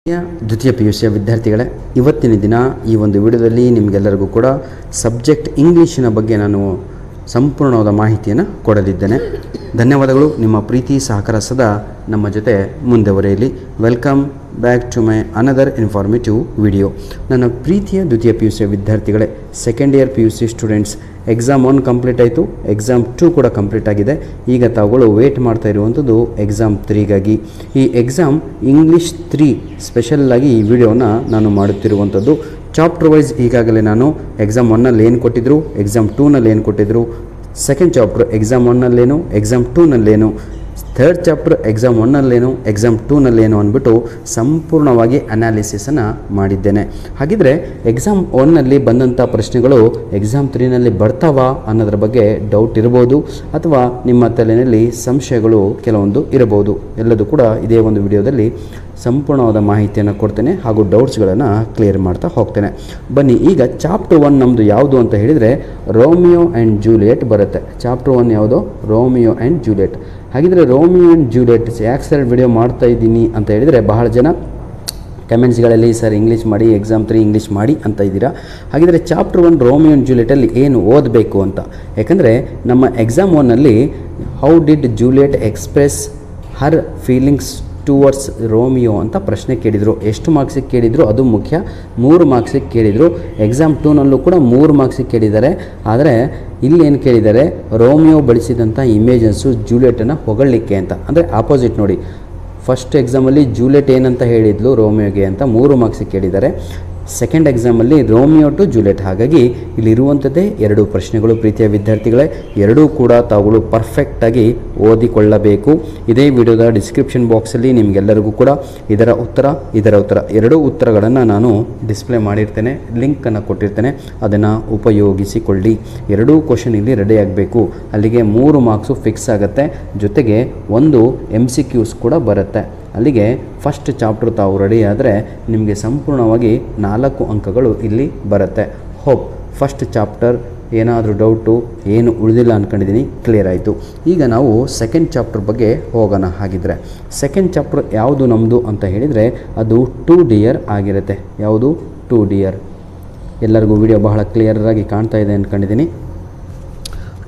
ದ್ವಿತೀಯ PUC ವಿದ್ಯಾರ್ಥಿಗಳೇ, ಇವತ್ತಿನ ದಿನ ಈ ಒಂದು ವಿಡಿಯೋದಲ್ಲಿ ನಿಮಗೆಲ್ಲರಿಗೂ ಕೂಡ ಸಬ್ಜೆಕ್ಟ್ ಇಂಗ್ಲೀಷಿನ ಬಗ್ಗೆ ನಾನು ಸಂಪೂರ್ಣವಾದ ಮಾಹಿತಿಯನ್ನು ಕೊಡಲಿದ್ದೇನೆ. ಧನ್ಯವಾದಗಳು. ನಿಮ್ಮ ಪ್ರೀತಿ ಸಹಕಾರ ಸದಾ ನಮ್ಮ ಜೊತೆ ಮುಂದುವರಿಯಲಿ. Welcome back to my another informative video. ನನ್ನ ಪ್ರೀತಿಯ ದ್ವಿತೀಯ PUC ವಿದ್ಯಾರ್ಥಿಗಳೇ, second year PUC students, exam 1 complete ಆಯಿತು, ಎಕ್ಸಾಮ್ 2 ಕೂಡ ಕಂಪ್ಲೀಟ್ ಆಗಿದೆ. ಈಗ ತಾವುಗಳು ವೇಟ್ ಮಾಡ್ತಾ ಇರುವಂಥದ್ದು ಎಕ್ಸಾಮ್ 3ಗಾಗಿ. ಈ ಎಕ್ಸಾಮ್ ಇಂಗ್ಲೀಷ್ 3 ಸ್ಪೆಷಲ್ಲಾಗಿ ಈ ವಿಡಿಯೋನ ನಾನು ಮಾಡುತ್ತಿರುವಂಥದ್ದು. ಚಾಪ್ಟರ್ ವೈಸ್ ಈಗಾಗಲೇ ನಾನು ಎಕ್ಸಾಮ್ 1ನಲ್ಲಿ ಏನು ಕೊಟ್ಟಿದ್ದರು, ಎಕ್ಸಾಮ್ 2ನಲ್ಲಿ ಏನು ಕೊಟ್ಟಿದ್ದರು, ಸೆಕೆಂಡ್ ಚಾಪ್ಟರ್ ಎಕ್ಸಾಮ್ 1ನಲ್ಲೇನು, ಎಕ್ಸಾಮ್ 2ನಲ್ಲೇನು, ಥರ್ಡ್ ಚಾಪ್ಟರ್ ಎಕ್ಸಾಮ್ 1ನಲ್ಲೇನು, ಎಕ್ಸಾಮ್ 2ನಲ್ಲೇನು ಅಂದ್ಬಿಟ್ಟು ಸಂಪೂರ್ಣವಾಗಿ ಅನಾಲಿಸಿಸನ್ನು ಮಾಡಿದ್ದೇನೆ. ಹಾಗಿದ್ರೆ ಎಕ್ಸಾಮ್ 1ನಲ್ಲಿ ಬಂದಂಥ ಪ್ರಶ್ನೆಗಳು ಎಕ್ಸಾಮ್ 3ನಲ್ಲಿ ಬರ್ತಾವಾ ಅನ್ನೋದ್ರ ಬಗ್ಗೆ ಡೌಟ್ ಇರ್ಬೋದು, ಅಥವಾ ನಿಮ್ಮ ತಲೆಯಲ್ಲಿ ಸಂಶಯಗಳು ಕೆಲವೊಂದು ಇರಬಹುದು. ಎಲ್ಲದೂ ಕೂಡ ಇದೇ ಒಂದು ವಿಡಿಯೋದಲ್ಲಿ ಸಂಪೂರ್ಣವಾದ ಮಾಹಿತಿಯನ್ನು ಕೊಡ್ತೇನೆ, ಹಾಗೂ ಡೌಟ್ಸ್ಗಳನ್ನು ಕ್ಲಿಯರ್ ಮಾಡ್ತಾ ಹೋಗ್ತೇನೆ. ಬನ್ನಿ, ಈಗ ಚಾಪ್ಟರ್ 1 ನಮ್ಮದು ಯಾವುದು ಅಂತ ಹೇಳಿದರೆ ರೋಮಿಯೋ ಆ್ಯಂಡ್ ಜೂಲಿಯೆಟ್ ಬರುತ್ತೆ. ಚಾಪ್ಟರ್ 1 ಯಾವುದು? Romeo and Juliet. ಹಾಗಿದ್ರೆ ರೋಮಿಯೋ ಆ್ಯಂಡ್ ಜೂಲಿಯೆಟ್ ಯಾಕೆ ಸರ್ ವಿಡಿಯೋ ಮಾಡ್ತಾ ಇದ್ದೀನಿ ಅಂತ ಹೇಳಿದರೆ, ಬಹಳ ಜನ ಕಮೆಂಟ್ಸ್ಗಳಲ್ಲಿ ಸರ್ ಇಂಗ್ಲೀಷ್ ಮಾಡಿ, ಎಕ್ಸಾಮ್ 3 ಇಂಗ್ಲೀಷ್ ಮಾಡಿ ಅಂತ ಇದ್ದೀರಾ. ಹಾಗಿದ್ರೆ ಚಾಪ್ಟರ್ 1 ರೋಮಿಯೋ ಆ್ಯಂಡ್ ಜೂಲಿಯೆಟಲ್ಲಿ ಏನು ಓದಬೇಕು ಅಂತ, ಯಾಕಂದರೆ ನಮ್ಮ ಎಕ್ಸಾಮ್ 1ನಲ್ಲಿ how did Juliet express her feelings towards Romeo ಅಂತ ಪ್ರಶ್ನೆ ಕೇಳಿದರು. ಎಷ್ಟು ಮಾರ್ಕ್ಸಿಗೆ ಕೇಳಿದರು ಅದು ಮುಖ್ಯ. 3 ಮಾರ್ಕ್ಸಿಗೆ ಕೇಳಿದರು. ಎಕ್ಸಾಮ್ 2ನಲ್ಲೂ ಕೂಡ 3 ಮಾರ್ಕ್ಸಿಗೆ ಕೇಳಿದ್ದಾರೆ. ಆದರೆ ಇಲ್ಲಿ ಏನು ಕೇಳಿದ್ದಾರೆ, ರೋಮಿಯೋ ಬಳಸಿದಂಥ ಇಮೇಜಸ್ಸು ಜೂಲಿಯೆಟನ್ನು ಹೊಗಳಲಿಕ್ಕೆ ಅಂತ. ಅಂದರೆ ಆಪೋಸಿಟ್ ನೋಡಿ, ಫಸ್ಟ್ ಎಕ್ಸಾಮಲ್ಲಿ ಜೂಲಿಯೆಟ್ ಏನಂತ ಹೇಳಿದ್ಲು ರೋಮಿಯೋಗೆ ಅಂತ 3 ಮಾರ್ಕ್ಸಿಗೆ ಕೇಳಿದ್ದಾರೆ. ಸೆಕೆಂಡ್ ಎಕ್ಸಾಮಲ್ಲಿ ರೋಮಿಯೋ ಟು ಜೂಲಿಯೆಟ್. ಹಾಗಾಗಿ ಇಲ್ಲಿರುವಂಥದ್ದೇ 2 ಪ್ರಶ್ನೆಗಳು ಪ್ರೀತಿಯ ವಿದ್ಯಾರ್ಥಿಗಳೇ. ಎರಡೂ ಕೂಡ ತಾವುಗಳು ಪರ್ಫೆಕ್ಟಾಗಿ ಓದಿಕೊಳ್ಳಬೇಕು. ಇದೇ ವಿಡಿಯೋದ ಡಿಸ್ಕ್ರಿಪ್ಷನ್ ಬಾಕ್ಸಲ್ಲಿ ನಿಮಗೆಲ್ಲರಿಗೂ ಕೂಡ ಇದರ ಉತ್ತರ ಎರಡೂ ಉತ್ತರಗಳನ್ನು ನಾನು ಡಿಸ್ಪ್ಲೇ ಮಾಡಿರ್ತೇನೆ, ಲಿಂಕನ್ನು ಕೊಟ್ಟಿರ್ತೇನೆ, ಅದನ್ನು ಉಪಯೋಗಿಸಿಕೊಳ್ಳಿ. ಎರಡೂ ಕ್ವಶನ್ ಇಲ್ಲಿ ರೆಡಿ ಆಗಬೇಕು. ಅಲ್ಲಿಗೆ 3 ಮಾರ್ಕ್ಸು ಫಿಕ್ಸ್ ಆಗುತ್ತೆ, ಜೊತೆಗೆ 1 MCQs ಕೂಡ ಬರುತ್ತೆ. ಅಲ್ಲಿಗೆ ಫಸ್ಟ್ ಚಾಪ್ಟರ್ ತಾವು ರೆಡಿ ಆದರೆ ನಿಮಗೆ ಸಂಪೂರ್ಣವಾಗಿ 4 ಅಂಕಗಳು ಇಲ್ಲಿ ಬರುತ್ತೆ. ಹೋಪ್ ಫಸ್ಟ್ ಚಾಪ್ಟರ್ ಏನಾದರೂ ಡೌಟು ಏನು ಉಳಿದಿಲ್ಲ ಅಂದ್ಕೊಂಡಿದ್ದೀನಿ, ಕ್ಲಿಯರ್ ಆಯಿತು. ಈಗ ನಾವು ಸೆಕೆಂಡ್ ಚಾಪ್ಟರ್ ಬಗ್ಗೆ ಹೋಗೋಣ. ಹಾಗಿದ್ರೆ ಸೆಕೆಂಡ್ ಚಾಪ್ಟರ್ ಯಾವುದು ನಮ್ಮದು ಅಂತ ಹೇಳಿದರೆ ಅದು 2 ಡಿಯರ್ ಆಗಿರುತ್ತೆ. ಯಾವುದು? 2 ಡಿಯರ್. ಎಲ್ಲರಿಗೂ ವಿಡಿಯೋ ಬಹಳ ಕ್ಲಿಯರಾಗಿ ಕಾಣ್ತಾ ಇದೆ ಅಂದ್ಕೊಂಡಿದ್ದೀನಿ.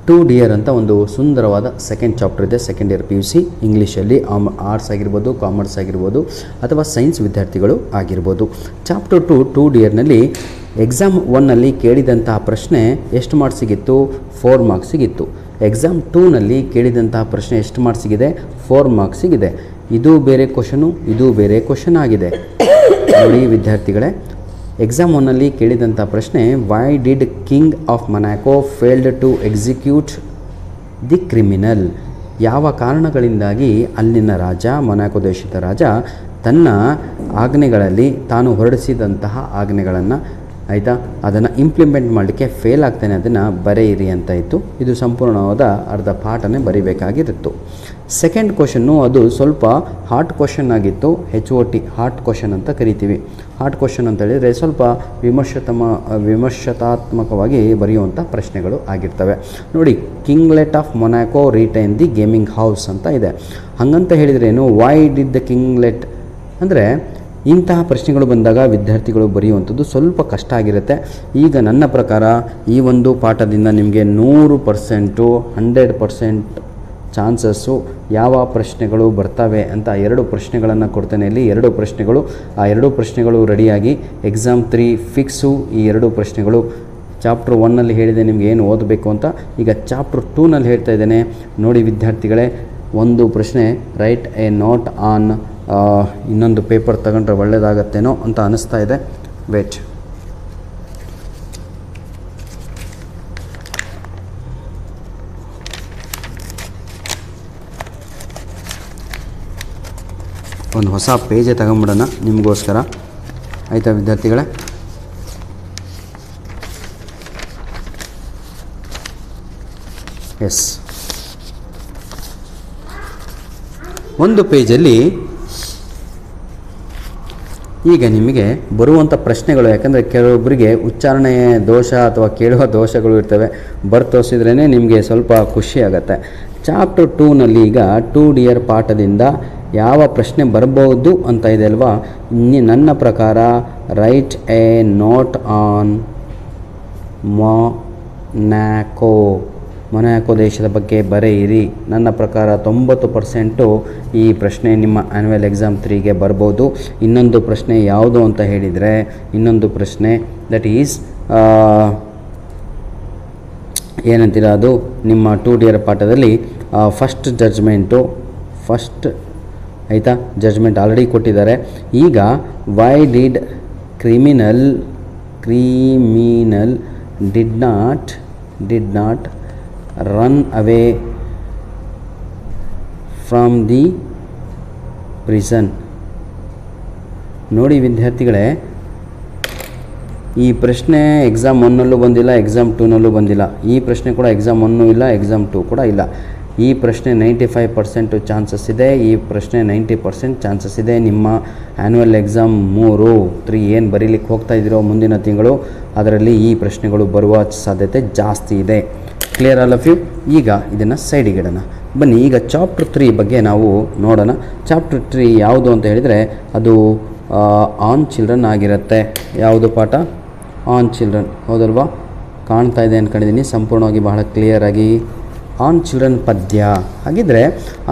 2 ಡಿಯರ್ ಅಂತ ಒಂದು ಸುಂದರವಾದ ಸೆಕೆಂಡ್ ಚಾಪ್ಟರ್ ಇದೆ ಸೆಕೆಂಡ್ ಇಯರ್ PUC ಇಂಗ್ಲೀಷಲ್ಲಿ. ಆರ್ಟ್ಸ್ ಆಗಿರ್ಬೋದು, ಕಾಮರ್ಸ್ ಆಗಿರ್ಬೋದು, ಅಥವಾ ಸೈನ್ಸ್ ವಿದ್ಯಾರ್ಥಿಗಳು ಆಗಿರ್ಬೋದು. ಚಾಪ್ಟರ್ 2 ಡಿಯರ್ನಲ್ಲಿ ಎಕ್ಸಾಮ್ 1ನಲ್ಲಿ ಕೇಳಿದಂತಹ ಪ್ರಶ್ನೆ ಎಷ್ಟು ಮಾರ್ಕ್ಸಿಗಿತ್ತು? 4 ಮಾರ್ಕ್ಸಿಗಿತ್ತು. ಎಕ್ಸಾಮ್ 2ನಲ್ಲಿ ಕೇಳಿದಂತಹ ಪ್ರಶ್ನೆ ಎಷ್ಟು ಮಾರ್ಕ್ಸಿಗಿದೆ? 4 ಮಾರ್ಕ್ಸಿಗಿದೆ. ಇದು ಬೇರೆ ಕ್ವಶನು, ಇದು ಬೇರೆ ಕ್ವಶನ್ ಆಗಿದೆ. ನೋಡಿ ವಿದ್ಯಾರ್ಥಿಗಳೇ, ಎಕ್ಸಾಮ್ 1ನಲ್ಲಿ ಕೇಳಿದಂಥ ಪ್ರಶ್ನೆ, why did king of Monaco failed to execute the criminal? ಯಾವ ಕಾರಣಗಳಿಂದಾಗಿ ಅಲ್ಲಿನ ರಾಜ, ಮೊನಾಕೋ ದೇಶದ ರಾಜ, ತನ್ನ ಆಜ್ಞೆಗಳಲ್ಲಿ ತಾನು ಹೊರಡಿಸಿದಂತಹ ಆಜ್ಞೆಗಳನ್ನು ಅದನ್ನು ಇಂಪ್ಲಿಮೆಂಟ್ ಮಾಡಲಿಕ್ಕೆ ಫೇಲ್ ಆಗ್ತಾನೆ, ಅದನ್ನು ಬರೆಯಿರಿ ಅಂತ ಇತ್ತು. ಇದು ಸಂಪೂರ್ಣವಾದ ಅರ್ಧ ಪಾಠನೇ ಬರಿಬೇಕಾಗಿತ್ತು. ಸೆಕೆಂಡ್ ಕ್ವಶನ್ನು ಅದು ಸ್ವಲ್ಪ ಹಾರ್ಟ್ ಕ್ವಶನ್ ಆಗಿತ್ತು. HOT ಹಾರ್ಟ್ ಕ್ವಶನ್ ಅಂತ ಕರಿತೀವಿ. ಹಾರ್ಟ್ ಕ್ವಶನ್ ಅಂತ ಹೇಳಿದರೆ ಸ್ವಲ್ಪ ವಿಮರ್ಶಾತ್ಮಕವಾಗಿ ಬರೆಯುವಂಥ ಪ್ರಶ್ನೆಗಳು ಆಗಿರ್ತವೆ. ನೋಡಿ, kinglet of Monaco retain the gaming house ಅಂತ ಇದೆ. ಹಾಗಂತ ಹೇಳಿದ್ರೇನು? ವೈ ಡಿಡ್ ದ ಕಿಂಗ್ಲೆಟ್ ಅಂದರೆ ಇಂತಹ ಪ್ರಶ್ನೆಗಳು ಬಂದಾಗ ವಿದ್ಯಾರ್ಥಿಗಳು ಬರೆಯುವಂಥದ್ದು ಸ್ವಲ್ಪ ಕಷ್ಟ ಆಗಿರುತ್ತೆ. ಈಗ ನನ್ನ ಪ್ರಕಾರ ಈ ಒಂದು ಪಾಠದಿಂದ ನಿಮಗೆ 100%, 100% ಚಾನ್ಸಸ್ಸು ಯಾವ ಪ್ರಶ್ನೆಗಳು ಬರ್ತವೆ ಅಂತ 2 ಪ್ರಶ್ನೆಗಳನ್ನು ಕೊಡ್ತೇನೆ ಇಲ್ಲಿ. 2 ಪ್ರಶ್ನೆಗಳು, ಆ 2 ಪ್ರಶ್ನೆಗಳು ರೆಡಿಯಾಗಿ ಎಕ್ಸಾಮ್ 3 ಫಿಕ್ಸು. ಈ 2 ಪ್ರಶ್ನೆಗಳು ಚಾಪ್ಟರ್ 1ನಲ್ಲಿ ಹೇಳಿದೆ ನಿಮಗೆ ಏನು ಓದಬೇಕು ಅಂತ. ಈಗ ಚಾಪ್ಟರ್ 2ನಲ್ಲಿ ಹೇಳ್ತಾ ಇದ್ದೇನೆ. ನೋಡಿ ವಿದ್ಯಾರ್ಥಿಗಳೇ, ಒಂದು ಪ್ರಶ್ನೆ ರೈಟ್ ಎ ನೋಟ್ ಆನ್, ಇನ್ನೊಂದು ಪೇಪರ್ ತಗೊಂಡ್ರೆ ಒಳ್ಳೆಯದಾಗತ್ತೇನೋ ಅಂತ ಅನ್ನಿಸ್ತಾ ಇದೆ. ವೇಟ್. ಒಂದು ಹೊಸ ಪೇಜೇ ತಗೊಂಬಿಡೋಣ ನಿಮಗೋಸ್ಕರ, ಆಯಿತಾ ವಿದ್ಯಾರ್ಥಿಗಳೇ? ಎಸ್, ಒಂದು ಪೇಜಲ್ಲಿ ಈಗ ನಿಮಗೆ ಬರುವಂಥ ಪ್ರಶ್ನೆಗಳು, ಯಾಕಂದರೆ ಕೆಲವೊಬ್ಬರಿಗೆ ಉಚ್ಚಾರಣೆ ದೋಷ ಅಥವಾ ಕೇಳುವ ದೋಷಗಳು ಇರ್ತವೆ, ಬರ್ತೋರಿಸಿದ್ರೇ ನಿಮಗೆ ಸ್ವಲ್ಪ ಖುಷಿ ಆಗುತ್ತೆ. ಚಾಪ್ಟರ್ 2ನಲ್ಲಿ ಈಗ 2 ಡಿಯರ್ ಪಾಠದಿಂದ ಯಾವ ಪ್ರಶ್ನೆ ಬರ್ಬೋದು ಅಂತ ಇದೆ ಅಲ್ವಾ. ನನ್ನ ಪ್ರಕಾರ right a note on Monaco ದೇಶದ ಬಗ್ಗೆ ಬರೆಯಿರಿ. ನನ್ನ ಪ್ರಕಾರ 90% ಈ ಪ್ರಶ್ನೆ ನಿಮ್ಮ ಆ್ಯನ್ಯುವಲ್ ಎಕ್ಸಾಮ್ 3ಗೆ ಬರ್ಬೋದು. ಇನ್ನೊಂದು ಪ್ರಶ್ನೆ ಯಾವುದು ಅಂತ ಹೇಳಿದರೆ, ಇನ್ನೊಂದು ಪ್ರಶ್ನೆ ದಟ್ ಈಸ್ ಏನಂತೀರ, ಅದು ನಿಮ್ಮ 2D ಪಾಠದಲ್ಲಿ ಫಸ್ಟ್ ಜಡ್ಜ್ಮೆಂಟು, ಆಯಿತಾ, ಜಡ್ಜ್ಮೆಂಟ್ ಆಲ್ರೆಡಿ ಕೊಟ್ಟಿದ್ದಾರೆ. ಈಗ why did criminal did not run away from the prison. ನೋಡಿ ವಿದ್ಯಾರ್ಥಿಗಳೇ, ಈ ಪ್ರಶ್ನೆ ಎಕ್ಸಾಮ್ 1ನಲ್ಲೂ ಬಂದಿಲ್ಲ, ಎಕ್ಸಾಮ್ 2ನಲ್ಲೂ ಬಂದಿಲ್ಲ. ಈ ಪ್ರಶ್ನೆ ಕೂಡ ಎಕ್ಸಾಮ್ 1 ಇಲ್ಲ, ಎಕ್ಸಾಮ್ 2 ಕೂಡ ಇಲ್ಲ. ಈ ಪ್ರಶ್ನೆ 95% ಚಾನ್ಸಸ್ ಇದೆ, ಈ ಪ್ರಶ್ನೆ 90% ಚಾನ್ಸಸ್ ಇದೆ. ನಿಮ್ಮ ಆ್ಯನ್ಯುವಲ್ ಎಕ್ಸಾಮ್ 3 ಏನು ಬರೀಲಿಕ್ಕೆ ಹೋಗ್ತಾ ಇದ್ದೀರೋ ಮುಂದಿನ ತಿಂಗಳು, ಅದರಲ್ಲಿ ಈ ಪ್ರಶ್ನೆಗಳು ಬರುವ ಸಾಧ್ಯತೆ ಜಾಸ್ತಿ ಇದೆ. Clear all of you? ಈಗ ಇದನ್ನು ಸೈಡಿಗೆ ಇಡೋಣ. ಬನ್ನಿ ಈಗ ಚಾಪ್ಟರ್ 3 ಬಗ್ಗೆ ನಾವು ನೋಡೋಣ. ಚಾಪ್ಟರ್ 3 ಯಾವುದು ಅಂತ ಹೇಳಿದರೆ ಅದು ಆನ್ ಚಿಲ್ಡ್ರನ್ ಆಗಿರುತ್ತೆ. ಯಾವುದು ಪಾಠ? ಆನ್ ಚಿಲ್ಡ್ರನ್, ಹೌದಲ್ವಾ? ಕಾಣ್ತಾ ಇದೆ ಅಂದ್ಕೊಂಡಿದ್ದೀನಿ ಸಂಪೂರ್ಣವಾಗಿ, ಬಹಳ ಕ್ಲಿಯರಾಗಿ. ಆನ್ ಚಿಲ್ಡ್ರನ್ ಪದ್ಯ. ಹಾಗಿದ್ದರೆ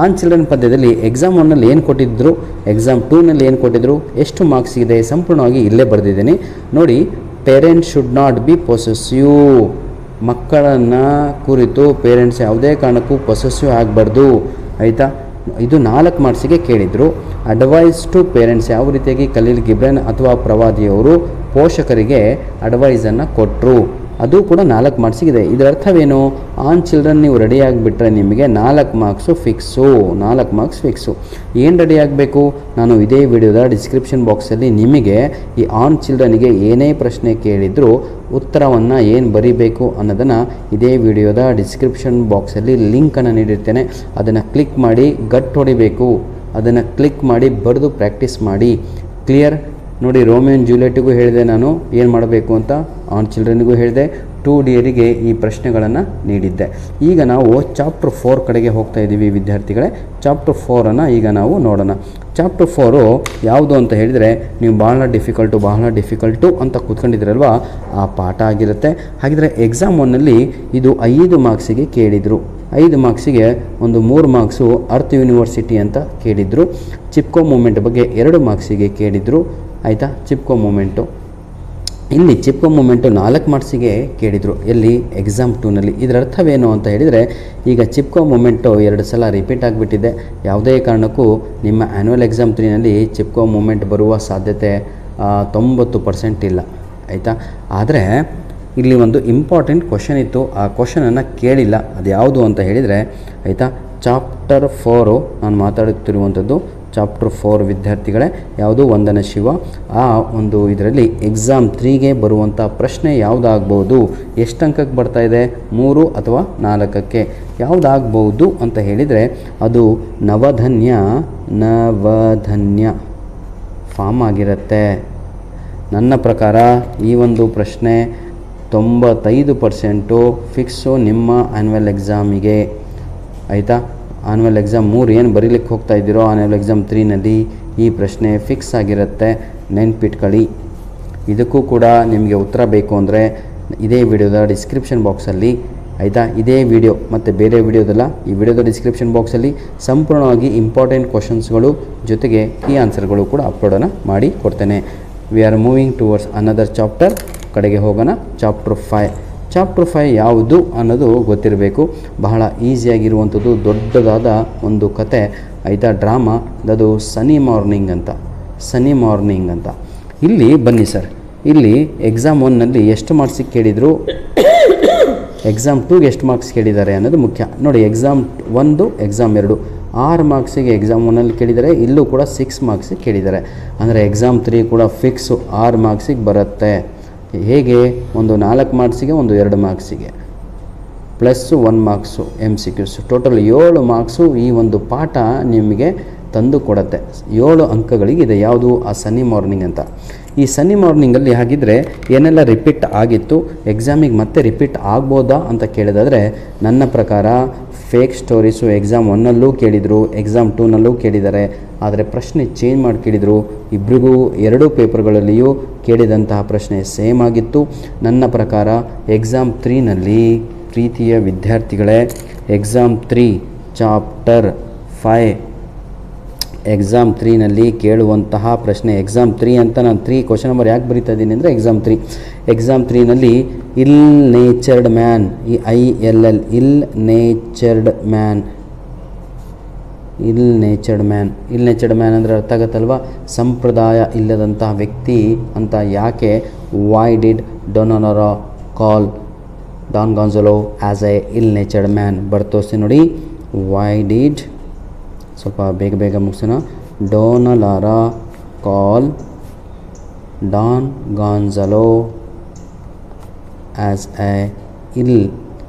ಆನ್ ಚಿಲ್ಡ್ರನ್ ಪದ್ಯದಲ್ಲಿ ಎಕ್ಸಾಮ್ 1ನಲ್ಲಿ ಏನು ಕೊಟ್ಟಿದ್ದರು, ಎಕ್ಸಾಮ್ 2ನಲ್ಲಿ ಏನು ಕೊಟ್ಟಿದ್ದರು, ಎಷ್ಟು ಮಾರ್ಕ್ಸ್ ಇದೆ, ಸಂಪೂರ್ಣವಾಗಿ ಇಲ್ಲೇ ಬರೆದಿದ್ದೀನಿ ನೋಡಿ. Parents should not be possessive. ಮಕ್ಕಳನ್ನು ಕುರಿತು ಪೇರೆಂಟ್ಸ್ ಯಾವುದೇ ಕಾರಣಕ್ಕೂ ಪೊಸೆಸಿವ್ ಆಗಬಾರ್ದು, ಆಯಿತಾ. ಇದು 4 ಮಾರ್ಕ್ಸಿಗೆ ಕೇಳಿದರು. ಅಡ್ವೈಸ್ ಟು ಪೇರೆಂಟ್ಸ್, ಯಾವ ರೀತಿಯಾಗಿ ಖಲೀಲ್ ಗಿಬ್ರಾನ್ ಅಥವಾ ಪ್ರವಾದಿಯವರು ಪೋಷಕರಿಗೆ ಅಡ್ವೈಸನ್ನು ಕೊಟ್ಟರು, ಅದು ಕೂಡ 4 ಮಾರ್ಕ್ಸಿಗಿದೆ. ಇದರ ಅರ್ಥವೇನು? ಆನ್ ಚಿಲ್ಡ್ರನ್ ನೀವು ರೆಡಿ ಆಗಿಬಿಟ್ರೆ ನಿಮಗೆ 4 ಮಾರ್ಕ್ಸು ಫಿಕ್ಸು, 4 ಮಾರ್ಕ್ಸ್ ಫಿಕ್ಸು. ಏನು ರೆಡಿ ಆಗಬೇಕು? ನಾನು ಇದೇ ವಿಡಿಯೋದ ಡಿಸ್ಕ್ರಿಪ್ಷನ್ ಬಾಕ್ಸಲ್ಲಿ ನಿಮಗೆ ಈ ಆನ್ ಚಿಲ್ಡ್ರನ್ಗೆ ಏನೇ ಪ್ರಶ್ನೆ ಕೇಳಿದರೂ ಉತ್ತರವನ್ನು ಏನು ಬರೀಬೇಕು ಅನ್ನೋದನ್ನು ಇದೇ ವಿಡಿಯೋದ ಡಿಸ್ಕ್ರಿಪ್ಷನ್ ಬಾಕ್ಸಲ್ಲಿ ಲಿಂಕನ್ನು ನೀಡಿರ್ತೇನೆ. ಅದನ್ನು ಕ್ಲಿಕ್ ಮಾಡಿ ಗಟ್ ಹೊಡಿಬೇಕು, ಅದನ್ನು ಕ್ಲಿಕ್ ಮಾಡಿ ಬರೆದು ಪ್ರಾಕ್ಟೀಸ್ ಮಾಡಿ. ಕ್ಲಿಯರ್? ನೋಡಿ, ರೋಮಿಯೋ ಆ್ಯಂಡ್ ಜೂಲಿಯೆಟ್ಗೂ ಹೇಳಿದೆ ನಾನು ಏನು ಮಾಡಬೇಕು ಅಂತ, ಆನ್ ಚಿಲ್ಡ್ರನ್ಗೂ ಹೇಳಿದೆ, 2Dಯರಿಗೆ ಈ ಪ್ರಶ್ನೆಗಳನ್ನು ನೀಡಿದ್ದೆ. ಈಗ ನಾವು ಚಾಪ್ಟರ್ 4 ಕಡೆಗೆ ಹೋಗ್ತಾ ಇದ್ದೀವಿ ವಿದ್ಯಾರ್ಥಿಗಳೇ. ಚಾಪ್ಟರ್ 4ಅನ್ನು ಈಗ ನಾವು ನೋಡೋಣ. ಚಾಪ್ಟರ್ 4 ಯಾವುದು ಅಂತ ಹೇಳಿದರೆ, ನೀವು ಬಹಳ ಡಿಫಿಕಲ್ಟು ಅಂತ ಕೂತ್ಕೊಂಡಿದ್ದೀರಲ್ವ, ಆ ಪಾಠ ಆಗಿರುತ್ತೆ. ಹಾಗಿದ್ರೆ ಎಕ್ಸಾಮ್ 1ನಲ್ಲಿ ಇದು 5 ಮಾರ್ಕ್ಸಿಗೆ ಕೇಳಿದರು. 5 ಮಾರ್ಕ್ಸಿಗೆ ಒಂದು 3 ಮಾರ್ಕ್ಸು ಅರ್ತ್ ಯೂನಿವರ್ಸಿಟಿ ಅಂತ ಕೇಳಿದರು. ಚಿಪ್ಕೋ ಮೂಮೆಂಟ್ ಬಗ್ಗೆ 2 ಮಾರ್ಕ್ಸಿಗೆ ಕೇಳಿದರು, ಆಯಿತಾ. ಚಿಪ್ಕೋ ಮೂಮೆಂಟು, ಇಲ್ಲಿ ಚಿಪ್ಕೋ ಮೂಮೆಂಟು 4 ಮಾರ್ಕ್ಸಿಗೆ ಕೇಳಿದರು. ಎಲ್ಲಿ? ಎಕ್ಸಾಮ್ 2ನಲ್ಲಿ. ಇದರ ಅರ್ಥವೇನು ಅಂತ ಹೇಳಿದರೆ, ಈಗ ಚಿಪ್ಕೋ ಮೂಮೆಂಟು 2 ಸಲ ರಿಪೀಟ್ ಆಗಿಬಿಟ್ಟಿದೆ. ಯಾವುದೇ ಕಾರಣಕ್ಕೂ ನಿಮ್ಮ ಆ್ಯನ್ಯುವಲ್ ಎಕ್ಸಾಮ್ 3ನಲ್ಲಿ ಚಿಪ್ಕೋ ಮೂಮೆಂಟ್ ಬರುವ ಸಾಧ್ಯತೆ 90% ಇಲ್ಲ, ಆಯಿತಾ. ಆದರೆ ಇಲ್ಲಿ ಒಂದು ಇಂಪಾರ್ಟೆಂಟ್ ಕ್ವಶನ್ ಇತ್ತು, ಆ ಕ್ವಶನನ್ನು ಕೇಳಿಲ್ಲ. ಅದು ಯಾವುದು ಅಂತ ಹೇಳಿದರೆ, ಆಯಿತಾ, ಚಾಪ್ಟರ್ 4 ನಾನು ಮಾತಾಡುತ್ತಿರುವಂಥದ್ದು ಚಾಪ್ಟರ್ 4 ವಿದ್ಯಾರ್ಥಿಗಳೇ. ಯಾವುದು? ವಂದನ ಶಿವ. ಆ ಒಂದು ಇದರಲ್ಲಿ ಎಕ್ಸಾಮ್ 3ಗೆ ಬರುವಂಥ ಪ್ರಶ್ನೆ ಯಾವುದಾಗ್ಬೋದು, ಎಷ್ಟು ಅಂಕಕ್ಕೆ ಬರ್ತಾ ಇದೆ, 3 ಅಥವಾ 4ಕ್ಕೆ ಯಾವುದಾಗ್ಬೋದು ಅಂತ ಹೇಳಿದರೆ, ಅದು ನವಧನ್ಯ ಫಾರ್ಮ್ ಆಗಿರುತ್ತೆ. ನನ್ನ ಪ್ರಕಾರ ಈ ಒಂದು ಪ್ರಶ್ನೆ 95% ಫಿಕ್ಸು ನಿಮ್ಮ ಆ್ಯನ್ಯುವಲ್ ಎಕ್ಸಾಮಿಗೆ, ಆಯಿತಾ. ಆ್ಯನ್ಯುವಲ್ ಎಕ್ಸಾಮ್ 3 ಏನು ಬರೀಲಿಕ್ಕೆ ಹೋಗ್ತಾ ಇದ್ದೀರೋ, ಆ್ಯನ್ಯುವಲ್ ಎಕ್ಸಾಮ್ 3ನಲ್ಲಿ ಈ ಪ್ರಶ್ನೆ ಫಿಕ್ಸ್ ಆಗಿರುತ್ತೆ, ನೆನ್ಪಿಟ್ಕೊಳ್ಳಿ. ಇದಕ್ಕೂ ಕೂಡ ನಿಮಗೆ ಉತ್ತರ ಬೇಕು ಅಂದರೆ ಇದೇ ವಿಡಿಯೋದ ಡಿಸ್ಕ್ರಿಪ್ಷನ್ ಬಾಕ್ಸಲ್ಲಿ, ಆಯಿತಾ, ಇದೇ ವಿಡಿಯೋ ಮತ್ತು ಬೇರೆ ವಿಡಿಯೋದಲ್ಲ, ಈ ವಿಡಿಯೋದ ಡಿಸ್ಕ್ರಿಪ್ಷನ್ ಬಾಕ್ಸಲ್ಲಿ ಸಂಪೂರ್ಣವಾಗಿ ಇಂಪಾರ್ಟೆಂಟ್ ಕ್ವಶನ್ಸ್ಗಳು ಜೊತೆಗೆ ಕೀ ಆನ್ಸರ್ಗಳು ಕೂಡ ಅಪ್ಲೋಡನ್ನು ಮಾಡಿ ಕೊಡ್ತೇನೆ. We are moving towards another chapter ಕಡೆಗೆ ಹೋಗೋಣ. ಚಾಪ್ಟರ್ 5. ಚಾಪ್ಟರ್ 5 ಯಾವುದು ಅನ್ನೋದು ಗೊತ್ತಿರಬೇಕು. ಬಹಳ ಈಸಿಯಾಗಿರುವಂಥದ್ದು, ದೊಡ್ಡದಾದ ಒಂದು ಕತೆ, ಆಯಿತಾ, ಡ್ರಾಮಾ. ಅದು ಸನಿ ಮಾರ್ನಿಂಗ್ ಅಂತ. ಇಲ್ಲಿ ಬನ್ನಿ ಸರ್, ಇಲ್ಲಿ ಎಕ್ಸಾಮ್ 1ನಲ್ಲಿ ಎಷ್ಟು ಮಾರ್ಕ್ಸಿಗೆ ಕೇಳಿದರು, ಎಕ್ಸಾಮ್ 2ಗೆ ಎಷ್ಟು ಮಾರ್ಕ್ಸ್ ಕೇಳಿದ್ದಾರೆ ಅನ್ನೋದು ಮುಖ್ಯ. ನೋಡಿ, ಎಕ್ಸಾಮ್ 1, ಎಕ್ಸಾಮ್ 2 6 ಮಾರ್ಕ್ಸಿಗೆ ಎಕ್ಸಾಮ್ 1ನಲ್ಲಿ ಕೇಳಿದ್ದಾರೆ, ಇಲ್ಲೂ ಕೂಡ 6 ಮಾರ್ಕ್ಸಿಗೆ ಕೇಳಿದ್ದಾರೆ. ಅಂದರೆ ಎಕ್ಸಾಮ್ 3 ಕೂಡ ಫಿಕ್ಸು 6 ಮಾರ್ಕ್ಸಿಗೆ ಬರುತ್ತೆ. ಹೇಗೆ? ಒಂದು 4 ಮಾರ್ಕ್ಸಿಗೆ, ಒಂದು 2 ಮಾರ್ಕ್ಸಿಗೆ, plus 1 marks MCQs, total 7 marks ಈ ಒಂದು ಪಾಠ ನಿಮಗೆ ತಂದು ಕೊಡುತ್ತೆ. 7 ಅಂಕಗಳಿಗಿದೆ. ಯಾವುದು? ಆ ಸನ್ನಿ ಮಾರ್ನಿಂಗ್ ಅಂತ. ಈ ಸನ್ನಿ ಮಾರ್ನಿಂಗಲ್ಲಿ ಹಾಗಿದ್ದರೆ ಏನೆಲ್ಲ ರಿಪೀಟ್ ಆಗಿತ್ತು, ಎಕ್ಸಾಮಿಗೆ ಮತ್ತೆ ರಿಪೀಟ್ ಆಗ್ಬೋದಾ ಅಂತ ಕೇಳಿದಾದರೆ, ನನ್ನ ಪ್ರಕಾರ ಫೇಕ್ ಸ್ಟೋರೀಸು ಎಕ್ಸಾಮ್ 1ನಲ್ಲೂ ಕೇಳಿದರು, ಎಕ್ಸಾಮ್ 2ನಲ್ಲೂ ಕೇಳಿದ್ದಾರೆ. ಆದರೆ ಪ್ರಶ್ನೆ ಚೇಂಜ್ ಮಾಡಿ ಕೇಳಿದರು. ಇಬ್ಬರಿಗೂ ಎರಡೂ ಪೇಪರ್ಗಳಲ್ಲಿಯೂ ಕೇಳಿದಂತಹ ಪ್ರಶ್ನೆ ಸೇಮ್ ಆಗಿತ್ತು. ನನ್ನ ಪ್ರಕಾರ ಎಕ್ಸಾಮ್ 3ನಲ್ಲಿ ಪ್ರೀತಿಯ ವಿದ್ಯಾರ್ಥಿಗಳೇ, ಎಕ್ಸಾಮ್ 3 ಚಾಪ್ಟರ್ 5 ಎಕ್ಸಾಮ್ 3ನಲ್ಲಿ ಕೇಳುವಂತಹ ಪ್ರಶ್ನೆ, ಎಕ್ಸಾಮ್ 3 ಅಂತ ನಾನು 3 ಕ್ವಶನ್ ನಂಬರ್ ಯಾಕೆ ಬರೀತಾ ಇದ್ದೀನಿ ಅಂದರೆ ಎಕ್ಸಾಮ್ 3ನಲ್ಲಿ ill natured man, ILL ill natured man ಅಂದರೆ ಅರ್ಥ ಆಗುತ್ತಲ್ವ, ಸಂಪ್ರದಾಯ ಇಲ್ಲದಂತಹ ವ್ಯಕ್ತಿ ಅಂತ ಯಾಕೆ why did Donalaro call Don Gonzalo as a ill natured man ಬರ್ತೋಸ್ತೀನಿ ನೋಡಿ. ವೈ ಡಿಡ್, ಸ್ವಲ್ಪ ಬೇಗ ಮುಗಿಸೋಣ, Donalaro call Don Gonzalo as a ill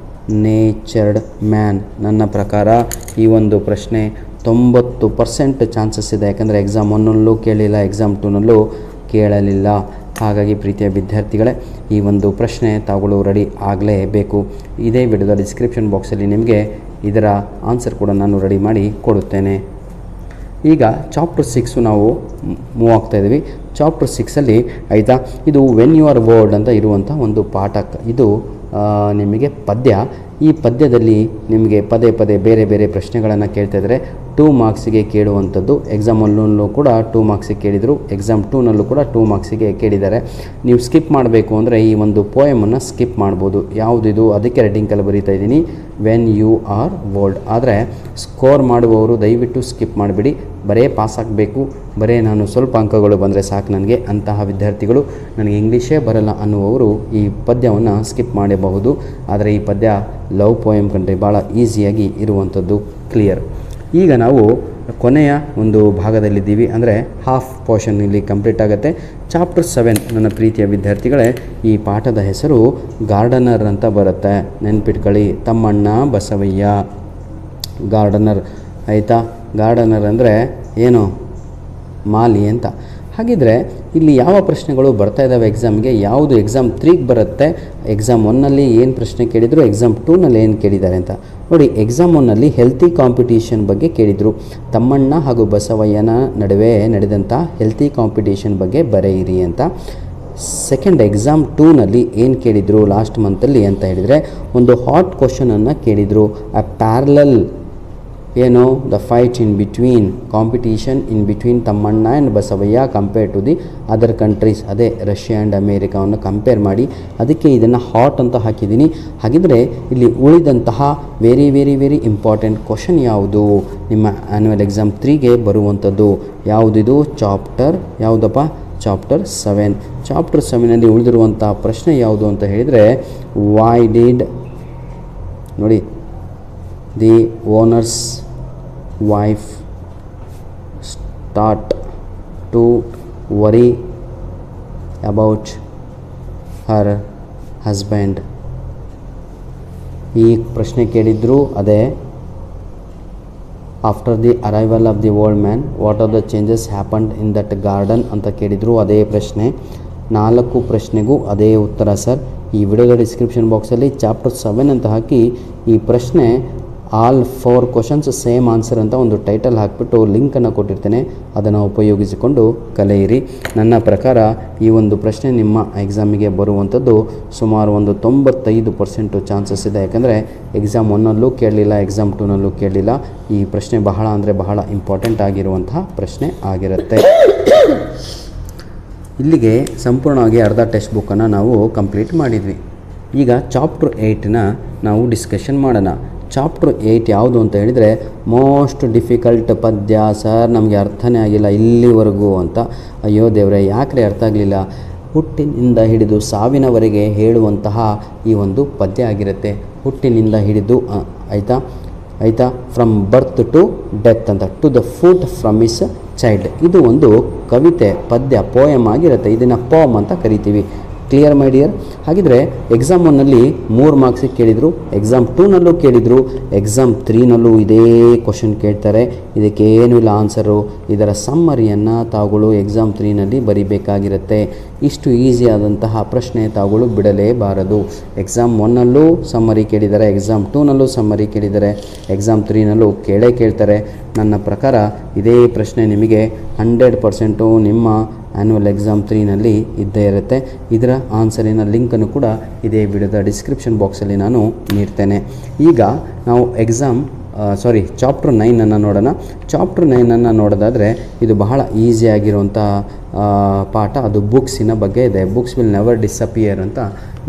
natured man. ನನ್ನ ಪ್ರಕಾರ ಈ ಒಂದು ಪ್ರಶ್ನೆ 90% ಚಾನ್ಸಸ್ ಇದೆ, ಯಾಕಂದರೆ ಎಕ್ಸಾಮ್ 1ನಲ್ಲೂ ಕೇಳಿಲ್ಲ, ಎಕ್ಸಾಮ್ 2ನಲ್ಲೂ ಕೇಳಲಿಲ್ಲ. ಹಾಗಾಗಿ ಪ್ರೀತಿಯ ವಿದ್ಯಾರ್ಥಿಗಳೇ, ಈ ಒಂದು ಪ್ರಶ್ನೆ ತಾವುಗಳು ರೆಡಿ ಆಗಲೇಬೇಕು. ಇದೇ ವಿಡಿಯೋದ ಡಿಸ್ಕ್ರಿಪ್ಷನ್ ಬಾಕ್ಸಲ್ಲಿ ನಿಮಗೆ ಇದರ ಆನ್ಸರ್ ಕೂಡ ನಾನು ರೆಡಿ ಮಾಡಿ ಕೊಡುತ್ತೇನೆ. ಈಗ ಚಾಪ್ಟರ್ 6 ನಾವು ಮೂವ್ ಆಗ್ತಾಯಿದ್ದೀವಿ. ಚಾಪ್ಟರ್ 6ಅಲ್ಲಿ ಆಯಿತಾ, ಇದು ವೆನ್ ಯು ಆರ್ ವರ್ಡ್ ಅಂತ ಇರುವಂಥ ಒಂದು ಪಾಠ. ಇದು ನಿಮಗೆ ಪದ್ಯ. ಈ ಪದ್ಯದಲ್ಲಿ ನಿಮಗೆ ಪದೇ ಬೇರೆ ಪ್ರಶ್ನೆಗಳನ್ನು ಕೇಳ್ತಾಯಿದ್ದಾರೆ. 2 ಮಾರ್ಕ್ಸಿಗೆ ಕೇಳುವಂಥದ್ದು. ಎಕ್ಸಾಮ್ 1ನಲ್ಲೂ ಕೂಡ 2 ಮಾರ್ಕ್ಸಿಗೆ ಕೇಳಿದರು, ಎಕ್ಸಾಮ್ 2ನಲ್ಲೂ ಕೂಡ 2 ಮಾರ್ಕ್ಸಿಗೆ ಕೇಳಿದ್ದಾರೆ. ನೀವು ಸ್ಕಿಪ್ ಮಾಡಬೇಕು ಅಂದರೆ ಈ ಒಂದು ಪೋಯಮನ್ನು ಸ್ಕಿಪ್ ಮಾಡ್ಬೋದು. ಯಾವುದಿದು, ಅದಕ್ಕೆ ರೆಡ್ಡಿಂಗಲ್ಲಿ ಬರೀತಾ ಇದ್ದೀನಿ, ವೆನ್ ಯು ಆರ್ ವರ್ಡ್. ಆದರೆ ಸ್ಕೋರ್ ಮಾಡುವವರು ದಯವಿಟ್ಟು ಸ್ಕಿಪ್ ಮಾಡಿಬಿಡಿ. ಬರೇ ಪಾಸ್ ಆಗಬೇಕು, ಬರೇ ನಾನು ಸ್ವಲ್ಪ ಅಂಕಗಳು ಬಂದರೆ ಸಾಕು ನನಗೆ, ಅಂತಹ ವಿದ್ಯಾರ್ಥಿಗಳು, ನನಗೆ ಇಂಗ್ಲೀಷೇ ಬರಲ್ಲ ಅನ್ನುವವರು ಈ ಪದ್ಯವನ್ನು ಸ್ಕಿಪ್ ಮಾಡಬಹುದು. ಆದರೆ ಈ ಪದ್ಯ ಲವ್ ಪೋಯಮ್ ಕಂಡ್ರೆ ಭಾಳ ಈಸಿಯಾಗಿ ಇರುವಂಥದ್ದು, ಕ್ಲಿಯರ್. ಈಗ ನಾವು ಕೊನೆಯ ಒಂದು ಭಾಗದಲ್ಲಿದ್ದೀವಿ, ಅಂದರೆ ಹಾಫ್ ಪೋರ್ಷನ್ ಇಲ್ಲಿ ಕಂಪ್ಲೀಟ್ ಆಗುತ್ತೆ. ಚಾಪ್ಟರ್ 7 ನನ್ನ ಪ್ರೀತಿಯ ವಿದ್ಯಾರ್ಥಿಗಳೇ, ಈ ಪಾಠದ ಹೆಸರು ಗಾರ್ಡನರ್ ಅಂತ ಬರುತ್ತೆ, ನೆನ್ಪಿಟ್ಕೊಳ್ಳಿ. ತಮ್ಮಣ್ಣ ಬಸವಯ್ಯ ಗಾರ್ಡನರ್, ಆಯಿತಾ. ಗಾರ್ಡನರ್ ಅಂದರೆ ಏನು, ಮಾಲಿ ಅಂತ. ಹಾಗಿದ್ರೆ ಇಲ್ಲಿ ಯಾವ ಪ್ರಶ್ನೆಗಳು ಬರ್ತಾ ಇದ್ದಾವೆ ಎಕ್ಸಾಮ್ಗೆ, ಯಾವುದು ಎಕ್ಸಾಮ್ 3ಗೆ ಬರುತ್ತೆ, ಎಕ್ಸಾಮ್ 1ನಲ್ಲಿ ಏನು ಪ್ರಶ್ನೆ ಕೇಳಿದರು, ಎಕ್ಸಾಮ್ 2ನಲ್ಲಿ ಏನು ಕೇಳಿದ್ದಾರೆ ಅಂತ ನೋಡಿ. ಎಕ್ಸಾಮ್ 1ನಲ್ಲಿ ಹೆಲ್ತಿ ಕಾಂಪಿಟೀಷನ್ ಬಗ್ಗೆ ಕೇಳಿದರು. ತಮ್ಮಣ್ಣ ಹಾಗೂ ಬಸವಯ್ಯನ ನಡುವೆ ನಡೆದಂಥ ಹೆಲ್ತಿ ಕಾಂಪಿಟೀಷನ್ ಬಗ್ಗೆ ಬರೆಯಿರಿ ಅಂತ. ಸೆಕೆಂಡ್ ಎಕ್ಸಾಮ್ 2ನಲ್ಲಿ ಏನು ಕೇಳಿದರು ಲಾಸ್ಟ್ ಮಂತಲ್ಲಿ ಅಂತ ಹೇಳಿದರೆ, ಒಂದು ಹಾಟ್ ಕ್ವಶನನ್ನು ಕೇಳಿದರು. ಅ ಪ್ಯಾರಲಲ್, ಏನು, the fight in between, competition in between Thammanna and Basavayya compare to the other countries, ಅದೇ ರಷ್ಯಾ ಆ್ಯಂಡ್ ಅಮೇರಿಕಾವನ್ನು ಕಂಪೇರ್ ಮಾಡಿ, ಅದಕ್ಕೆ ಇದನ್ನು ಹಾಟ್ ಅಂತ ಹಾಕಿದ್ದೀನಿ. ಹಾಗಿದ್ರೆ ಇಲ್ಲಿ ಉಳಿದಂತಹ ವೆರಿ ಇಂಪಾರ್ಟೆಂಟ್ ಕ್ವಶನ್ ಯಾವುದು ನಿಮ್ಮ ಆ್ಯನ್ಯುವಲ್ ಎಕ್ಸಾಮ್ 3ಗೆ ಬರುವಂಥದ್ದು ಯಾವುದಿದು, ಯಾವುದಪ್ಪ, ಚಾಪ್ಟರ್ 7. ಚಾಪ್ಟರ್ 7ನಲ್ಲಿ ಉಳಿದಿರುವಂಥ ಪ್ರಶ್ನೆ ಯಾವುದು ಅಂತ ಹೇಳಿದರೆ, ವೈ ಡಿಡ್, ನೋಡಿ, the owner's wife start to worry about her husband. ಈ ಪ್ರಶ್ನೆ ಕೇಳಿದ್ರು ಅದೇ, after the arrival of the old man what are the changes happened in that garden ಅಂತ ಕೇಳಿದರು, ಅದೇ ಪ್ರಶ್ನೆ. 4 ಪ್ರಶ್ನೆಗೂ ಅದೇ ಉತ್ತರ ಸರ್. ಈ ವಿಡಿಯೋದ ಡಿಸ್ಕ್ರಿಪ್ಷನ್ ಬಾಕ್ಸಲ್ಲಿ ಚಾಪ್ಟರ್ 7 ಅಂತ ಹಾಕಿ, ಈ ಪ್ರಶ್ನೆ ಆಲ್ 4 ಕ್ವಶನ್ಸ್ ಸೇಮ್ ಆನ್ಸರ್ ಅಂತ ಒಂದು ಟೈಟಲ್ ಹಾಕಿಬಿಟ್ಟು ಲಿಂಕನ್ನು ಕೊಟ್ಟಿರ್ತೇನೆ, ಅದನ್ನು ಉಪಯೋಗಿಸಿಕೊಂಡು ಕಲಿಯಿರಿ. ನನ್ನ ಪ್ರಕಾರ ಈ ಒಂದು ಪ್ರಶ್ನೆ ನಿಮ್ಮ ಎಕ್ಸಾಮಿಗೆ ಬರುವಂಥದ್ದು ಸುಮಾರು ಒಂದು 95% ಚಾನ್ಸಸ್ ಇದೆ. ಯಾಕಂದರೆ ಎಕ್ಸಾಮ್ 1ನಲ್ಲೂ ಕೇಳಲಿಲ್ಲ, ಎಕ್ಸಾಮ್ 2ನಲ್ಲೂ ಕೇಳಲಿಲ್ಲ. ಈ ಪ್ರಶ್ನೆ ಬಹಳ ಇಂಪಾರ್ಟೆಂಟ್ ಆಗಿರುವಂತಹ ಪ್ರಶ್ನೆ ಆಗಿರುತ್ತೆ. ಇಲ್ಲಿಗೆ ಸಂಪೂರ್ಣವಾಗಿ ಅರ್ಧ ಟೆಕ್ಸ್ಟ್ ಬುಕ್ಕನ್ನು ನಾವು ಕಂಪ್ಲೀಟ್ ಮಾಡಿದ್ವಿ. ಈಗ ಚಾಪ್ಟರ್ 8ನ ನಾವು ಡಿಸ್ಕಷನ್ ಮಾಡೋಣ. ಚಾಪ್ಟರ್ 8 ಯಾವುದು ಅಂತ ಹೇಳಿದರೆ, ಮೋಸ್ಟ್ ಡಿಫಿಕಲ್ಟ್ ಪದ್ಯ ಸರ್, ನಮಗೆ ಅರ್ಥನೇ ಆಗಿಲ್ಲ ಇಲ್ಲಿವರೆಗೂ ಅಂತ. ಅಯ್ಯೋ ದೇವರೇ, ಯಾಕ್ರೆ ಅರ್ಥ ಆಗಲಿಲ್ಲ. ಹುಟ್ಟಿನಿಂದ ಹಿಡಿದು ಸಾವಿನವರೆಗೆ ಹೇಳುವಂತಹ ಈ ಒಂದು ಪದ್ಯ ಆಗಿರುತ್ತೆ. ಹುಟ್ಟಿನಿಂದ ಹಿಡಿದು, ಆಯಿತಾ, ಫ್ರಮ್ ಬರ್ತ್ ಟು ಡೆತ್ ಅಂತ, to the foot from is child. ಇದು ಒಂದು ಕವಿತೆ, ಪದ್ಯ, ಪೋಯಮ್ ಆಗಿರುತ್ತೆ. ಇದನ್ನು ಪೋಮ್ ಅಂತ ಕರಿತೀವಿ. Clear my dear? ಹಾಗಿದ್ರೆ ಎಕ್ಸಾಮ್ 1ನಲ್ಲಿ 3 ಮಾರ್ಕ್ಸಿಗೆ ಕೇಳಿದರು, ಎಕ್ಸಾಮ್ 2ನಲ್ಲೂ ಕೇಳಿದರು, ಎಕ್ಸಾಮ್ 3ನಲ್ಲೂ ಇದೇ ಕ್ವಶನ್ ಕೇಳ್ತಾರೆ. ಇದಕ್ಕೇನೂ ಇಲ್ಲ ಆನ್ಸರು. ಇದರ ಸಮ್ಮರಿಯನ್ನು ತಾವುಗಳು ಎಕ್ಸಾಮ್ 3ನಲ್ಲಿ ಬರಿಬೇಕಾಗಿರುತ್ತೆ. ಇಷ್ಟು ಈಸಿಯಾದಂತಹ ಪ್ರಶ್ನೆ ತಾವುಗಳು ಬಿಡಲೇಬಾರದು. ಎಕ್ಸಾಮ್ 1ನಲ್ಲೂ ಸಮ್ಮರಿ ಕೇಳಿದ್ದಾರೆ, ಎಕ್ಸಾಮ್ 2ನಲ್ಲೂ ಸಮ್ಮರಿ ಕೇಳಿದ್ದಾರೆ, ಎಕ್ಸಾಮ್ 3ನಲ್ಲೂ ಕೇಳ್ತಾರೆ. ನನ್ನ ಪ್ರಕಾರ ಇದೇ ಪ್ರಶ್ನೆ ನಿಮಗೆ 100% ನಿಮ್ಮ ಆ್ಯನ್ಯುವಲ್ ಎಕ್ಸಾಮ್ 3ನಲ್ಲಿ ಇದ್ದೇ ಇರುತ್ತೆ. ಇದರ ಆನ್ಸರಿನ ಲಿಂಕನ್ನು ಕೂಡ ಇದೇ ವಿಡಿಯೋದ ಡಿಸ್ಕ್ರಿಪ್ಷನ್ ಬಾಕ್ಸಲ್ಲಿ ನಾನು ನೀಡ್ತೇನೆ. ಈಗ ನಾವು ಚಾಪ್ಟರ್ 9 ನೋಡೋಣ. ಚಾಪ್ಟರ್ 9 ನೋಡೋದಾದರೆ ಇದು ಬಹಳ ಈಸಿಯಾಗಿರುವಂಥ ಪಾಠ. ಅದು ಬುಕ್ಸಿನ ಬಗ್ಗೆ ಇದೆ. ಬುಕ್ಸ್ ವಿಲ್ ನೆವರ್ ಡಿಸಪಿಯರ್ ಅಂತ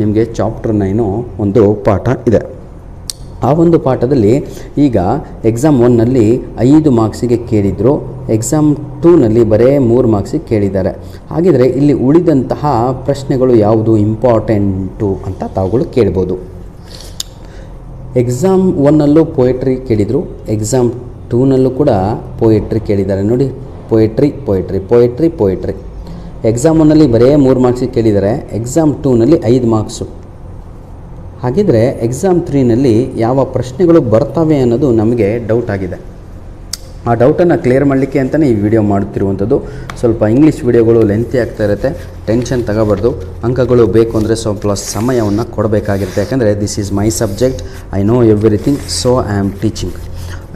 ನಿಮಗೆ ಚಾಪ್ಟರ್ 9 ಒಂದು ಪಾಠ ಇದೆ. ಆ ಒಂದು ಪಾಠದಲ್ಲಿ ಈಗ ಎಕ್ಸಾಮ್ 1ನಲ್ಲಿ 5 ಮಾರ್ಕ್ಸಿಗೆ ಕೇಳಿದರು, ಎಕ್ಸಾಮ್ 2ನಲ್ಲಿ ಬರೀ 3 ಮಾರ್ಕ್ಸಿಗೆ ಕೇಳಿದ್ದಾರೆ. ಹಾಗಿದ್ರೆ ಇಲ್ಲಿ ಉಳಿದಂತಹ ಪ್ರಶ್ನೆಗಳು ಯಾವುದು ಇಂಪಾರ್ಟೆಂಟು ಅಂತ ತಾವುಗಳು ಕೇಳ್ಬೋದು. ಎಕ್ಸಾಮ್ 1ನಲ್ಲೂ ಪೊಯೆಟ್ರಿ ಕೇಳಿದರು, ಎಕ್ಸಾಮ್ 2ನಲ್ಲೂ ಕೂಡ ಪೊಯೆಟ್ರಿ ಕೇಳಿದ್ದಾರೆ. ನೋಡಿ, ಪೊಯೆಟ್ರಿ. ಎಕ್ಸಾಮ್ 1ನಲ್ಲಿ ಬರೀ 3 ಮಾರ್ಕ್ಸಿಗೆ ಕೇಳಿದ್ದಾರೆ, ಎಕ್ಸಾಮ್ 2ನಲ್ಲಿ 5 ಮಾರ್ಕ್ಸು. ಹಾಗಿದ್ರೆ ಎಕ್ಸಾಮ್ 3ನಲ್ಲಿ ಯಾವ ಪ್ರಶ್ನೆಗಳು ಬರ್ತವೆ ಅನ್ನೋದು ನಮಗೆ ಡೌಟ್ ಆಗಿದೆ. ಆ ಡೌಟನ್ನು ಕ್ಲಿಯರ್ ಮಾಡಲಿಕ್ಕೆ ಅಂತಲೇ ಈ ವಿಡಿಯೋ ಮಾಡುತ್ತಿರುವಂಥದ್ದು. ಸ್ವಲ್ಪ ಇಂಗ್ಲೀಷ್ ವಿಡಿಯೋಗಳು ಲೆಂತಿ ಆಗ್ತಾ ಇರುತ್ತೆ, ಟೆನ್ಷನ್ ತಗೋಬಾರ್ದು. ಅಂಕಗಳು ಬೇಕು ಅಂದರೆ ಸ್ವಲ್ಪ ಸಮಯವನ್ನು ಕೊಡಬೇಕಾಗಿರುತ್ತೆ. ಯಾಕಂದರೆ this is my subject, I know everything, so I am teaching.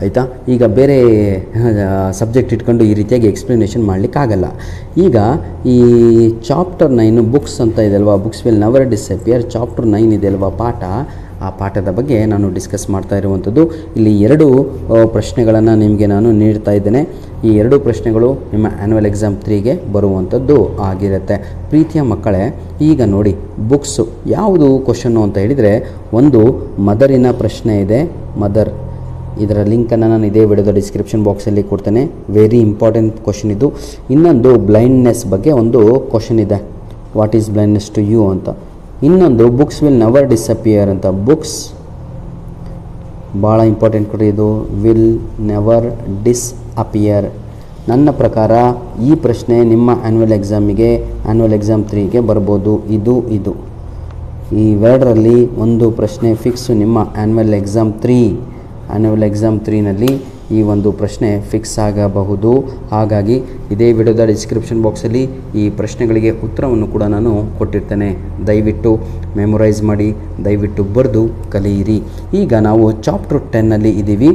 ಆಯಿತಾ? ಈಗ ಬೇರೆ ಸಬ್ಜೆಕ್ಟ್ ಇಟ್ಕೊಂಡು ಈ ರೀತಿಯಾಗಿ ಎಕ್ಸ್ಪ್ಲನೇಷನ್ ಮಾಡಲಿಕ್ಕಾಗಲ್ಲ. ಈಗ ಈ ಚಾಪ್ಟರ್ 9 ಬುಕ್ಸ್ ಅಂತ ಇದೆ ಅಲ್ವಾ, books will never disappear, chapter 9 ಇದೆ ಅಲ್ವಾ ಪಾಠ, ಆ ಪಾಠದ ಬಗ್ಗೆ ನಾನು ಡಿಸ್ಕಸ್ ಮಾಡ್ತಾ ಇರುವಂಥದ್ದು. ಇಲ್ಲಿ 2 ಪ್ರಶ್ನೆಗಳನ್ನು ನಿಮಗೆ ನಾನು ನೀಡ್ತಾ ಇದ್ದೇನೆ. ಈ 2 ಪ್ರಶ್ನೆಗಳು ನಿಮ್ಮ ಆ್ಯನ್ಯುವಲ್ ಎಕ್ಸಾಮ್ 3ಗೆ ಬರುವಂಥದ್ದು ಆಗಿರುತ್ತೆ. ಪ್ರೀತಿಯ ಮಕ್ಕಳೇ, ಈಗ ನೋಡಿ ಬುಕ್ಸು ಯಾವುದು ಕ್ವಶನ್ನು ಅಂತ ಹೇಳಿದರೆ, ಒಂದು ಮದರಿನ ಪ್ರಶ್ನೆ ಇದೆ, ಮದರ್. ಇದರ ಲಿಂಕನ್ನು ನಾನು ಇದೇ ವಿಡಿಯೋದ ಡಿಸ್ಕ್ರಿಪ್ಷನ್ ಬಾಕ್ಸಲ್ಲಿ ಕೊಡ್ತೇನೆ. ವೆರಿ ಇಂಪಾರ್ಟೆಂಟ್ ಕ್ವಶನ್ ಇದು. ಇನ್ನೊಂದು ಬ್ಲೈಂಡ್ನೆಸ್ ಬಗ್ಗೆ ಒಂದು ಕ್ವಶನ್ ಇದೆ, what is blindness to you ಅಂತ. ಇನ್ನೊಂದು ಬುಕ್ಸ್ ವಿಲ್ ನೆವರ್ ಡಿಸಪಿಯರ್ ಅಂತ. ಬುಕ್ಸ್ ಭಾಳ ಇಂಪಾರ್ಟೆಂಟ್ ಕೊಡಿ, ಇದು ವಿಲ್ ನೆವರ್ ಡಿಸ್ಅಪಿಯರ್. ನನ್ನ ಪ್ರಕಾರ ಈ ಪ್ರಶ್ನೆ ನಿಮ್ಮ ಆ್ಯನ್ಯುವಲ್ ಎಕ್ಸಾಮ್ 3ಗೆ ಬರ್ಬೋದು. ಇದು ಈ ಎರಡರಲ್ಲಿ ಒಂದು ಪ್ರಶ್ನೆ ಫಿಕ್ಸು ನಿಮ್ಮ ಆ್ಯನ್ಯುವಲ್ ಎಕ್ಸಾಮ್ 3ನಲ್ಲಿ ಈ ಒಂದು ಪ್ರಶ್ನೆ ಫಿಕ್ಸ್ ಆಗಬಹುದು. ಹಾಗಾಗಿ ಇದೇ ವಿಡಿಯೋದ ಡಿಸ್ಕ್ರಿಪ್ಷನ್ ಬಾಕ್ಸಲ್ಲಿ ಈ ಪ್ರಶ್ನೆಗಳಿಗೆ ಉತ್ತರವನ್ನು ಕೂಡ ನಾನು ಕೊಟ್ಟಿರ್ತೇನೆ. ದಯವಿಟ್ಟು ಮೆಮೊರೈಸ್ ಮಾಡಿ, ದಯವಿಟ್ಟು ಬರೆದು ಕಲಿಯಿರಿ. ಈಗ ನಾವು ಚಾಪ್ಟರ್ 10ನಲ್ಲಿ ಇದ್ದೀವಿ.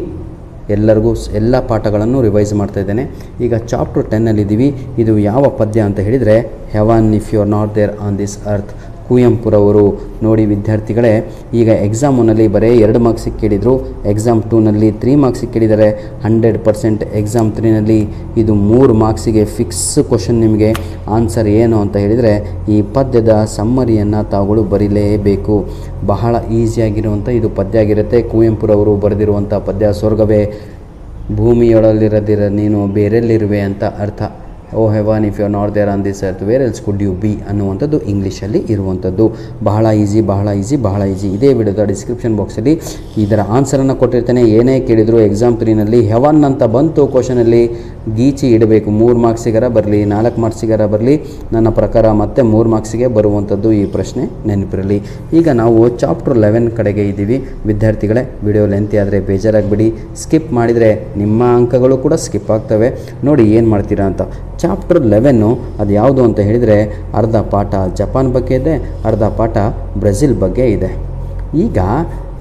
ಎಲ್ಲ ಪಾಠಗಳನ್ನು ರಿವೈಸ್ ಮಾಡ್ತಾ ಇದ್ದೇನೆ. ಈಗ ಚಾಪ್ಟರ್ 10ನಲ್ಲಿ ಇದ್ದೀವಿ. ಇದು ಯಾವ ಪದ್ಯ ಅಂತ ಹೇಳಿದರೆ, heaven if you are not there on this earth, ಕುವೆಂಪುರವರು. ನೋಡಿ ವಿದ್ಯಾರ್ಥಿಗಳೇ, ಈಗ ಎಕ್ಸಾಮ್ 1ನಲ್ಲಿ ಬರೀ 2 ಮಾರ್ಕ್ಸಿಗೆ ಕೇಳಿದರು, ಎಕ್ಸಾಮ್ 2ನಲ್ಲಿ 3 ಮಾರ್ಕ್ಸಿಗೆ ಕೇಳಿದ್ದಾರೆ. 100% ಎಕ್ಸಾಮ್ 3ನಲ್ಲಿ ಇದು 3 ಮಾರ್ಕ್ಸಿಗೆ ಫಿಕ್ಸ್ ಕ್ವಶನ್. ನಿಮಗೆ ಆನ್ಸರ್ ಏನು ಅಂತ ಹೇಳಿದರೆ, ಈ ಪದ್ಯದ ಸಮ್ಮರಿಯನ್ನು ತಾವುಗಳು ಬರೀಲೇಬೇಕು. ಬಹಳ ಈಸಿಯಾಗಿರುವಂಥ ಇದು ಪದ್ಯ ಆಗಿರುತ್ತೆ. ಕುವೆಂಪುರವರು ಬರೆದಿರುವಂಥ ಪದ್ಯ. ಸ್ವರ್ಗವೇ ಭೂಮಿಯೊಳಲಿರದಿರ ನೀನು ಬೇರೆಲ್ಲಿರುವೆ ಅಂತ ಅರ್ಥ. Oh heaven if you are not there on this earth where else could you be ಅನ್ನುವಂಥದ್ದು ಇಂಗ್ಲೀಷಲ್ಲಿ ಇರುವಂಥದ್ದು. ಬಹಳ ಈಸಿ. ಇದೇ ವಿಡಿಯೋದ ಡಿಸ್ಕ್ರಿಪ್ಷನ್ ಬಾಕ್ಸಲ್ಲಿ ಇದರ ಆನ್ಸರನ್ನು ಕೊಟ್ಟಿರ್ತೇನೆ. ಏನೇ ಕೇಳಿದರೂ ಎಕ್ಸಾಮ್ 3ನಲ್ಲಿ ಹೆವನ್ ಅಂತ ಬಂತು ಕ್ವಶನಲ್ಲಿ, ಗೀಚಿ ಇಡಬೇಕು. 3 ಮಾರ್ಕ್ಸಿಗಾರ ಬರಲಿ, 4 ಮಾರ್ಕ್ಸಿಗಾರ ಬರಲಿ, ನನ್ನ ಪ್ರಕಾರ ಮತ್ತೆ 3 ಮಾರ್ಕ್ಸಿಗೆ ಬರುವಂಥದ್ದು ಈ ಪ್ರಶ್ನೆ ನೆನಪಿರಲಿ. ಈಗ ನಾವು ಚಾಪ್ಟರ್ 11 ಕಡೆಗೆ ಇದ್ದೀವಿ. ವಿದ್ಯಾರ್ಥಿಗಳೇ, ವಿಡಿಯೋ ಲೆಂತಿ ಆದರೆ ಬೇಜಾರಾಗಿಬಿಡಿ. ಸ್ಕಿಪ್ ಮಾಡಿದರೆ ನಿಮ್ಮ ಅಂಕಗಳು ಕೂಡ ಸ್ಕಿಪ್ ಆಗ್ತವೆ. ನೋಡಿ ಏನು ಮಾಡ್ತೀರಾ ಅಂತ. ಚಾಪ್ಟರ್ 11 ಅದು ಯಾವುದು ಅಂತ ಹೇಳಿದರೆ, ಅರ್ಧ ಪಾಠ ಜಪಾನ್ ಬಗ್ಗೆ ಇದೆ, ಅರ್ಧ ಪಾಠ ಬ್ರೆಜಿಲ್ ಬಗ್ಗೆ ಇದೆ. ಈಗ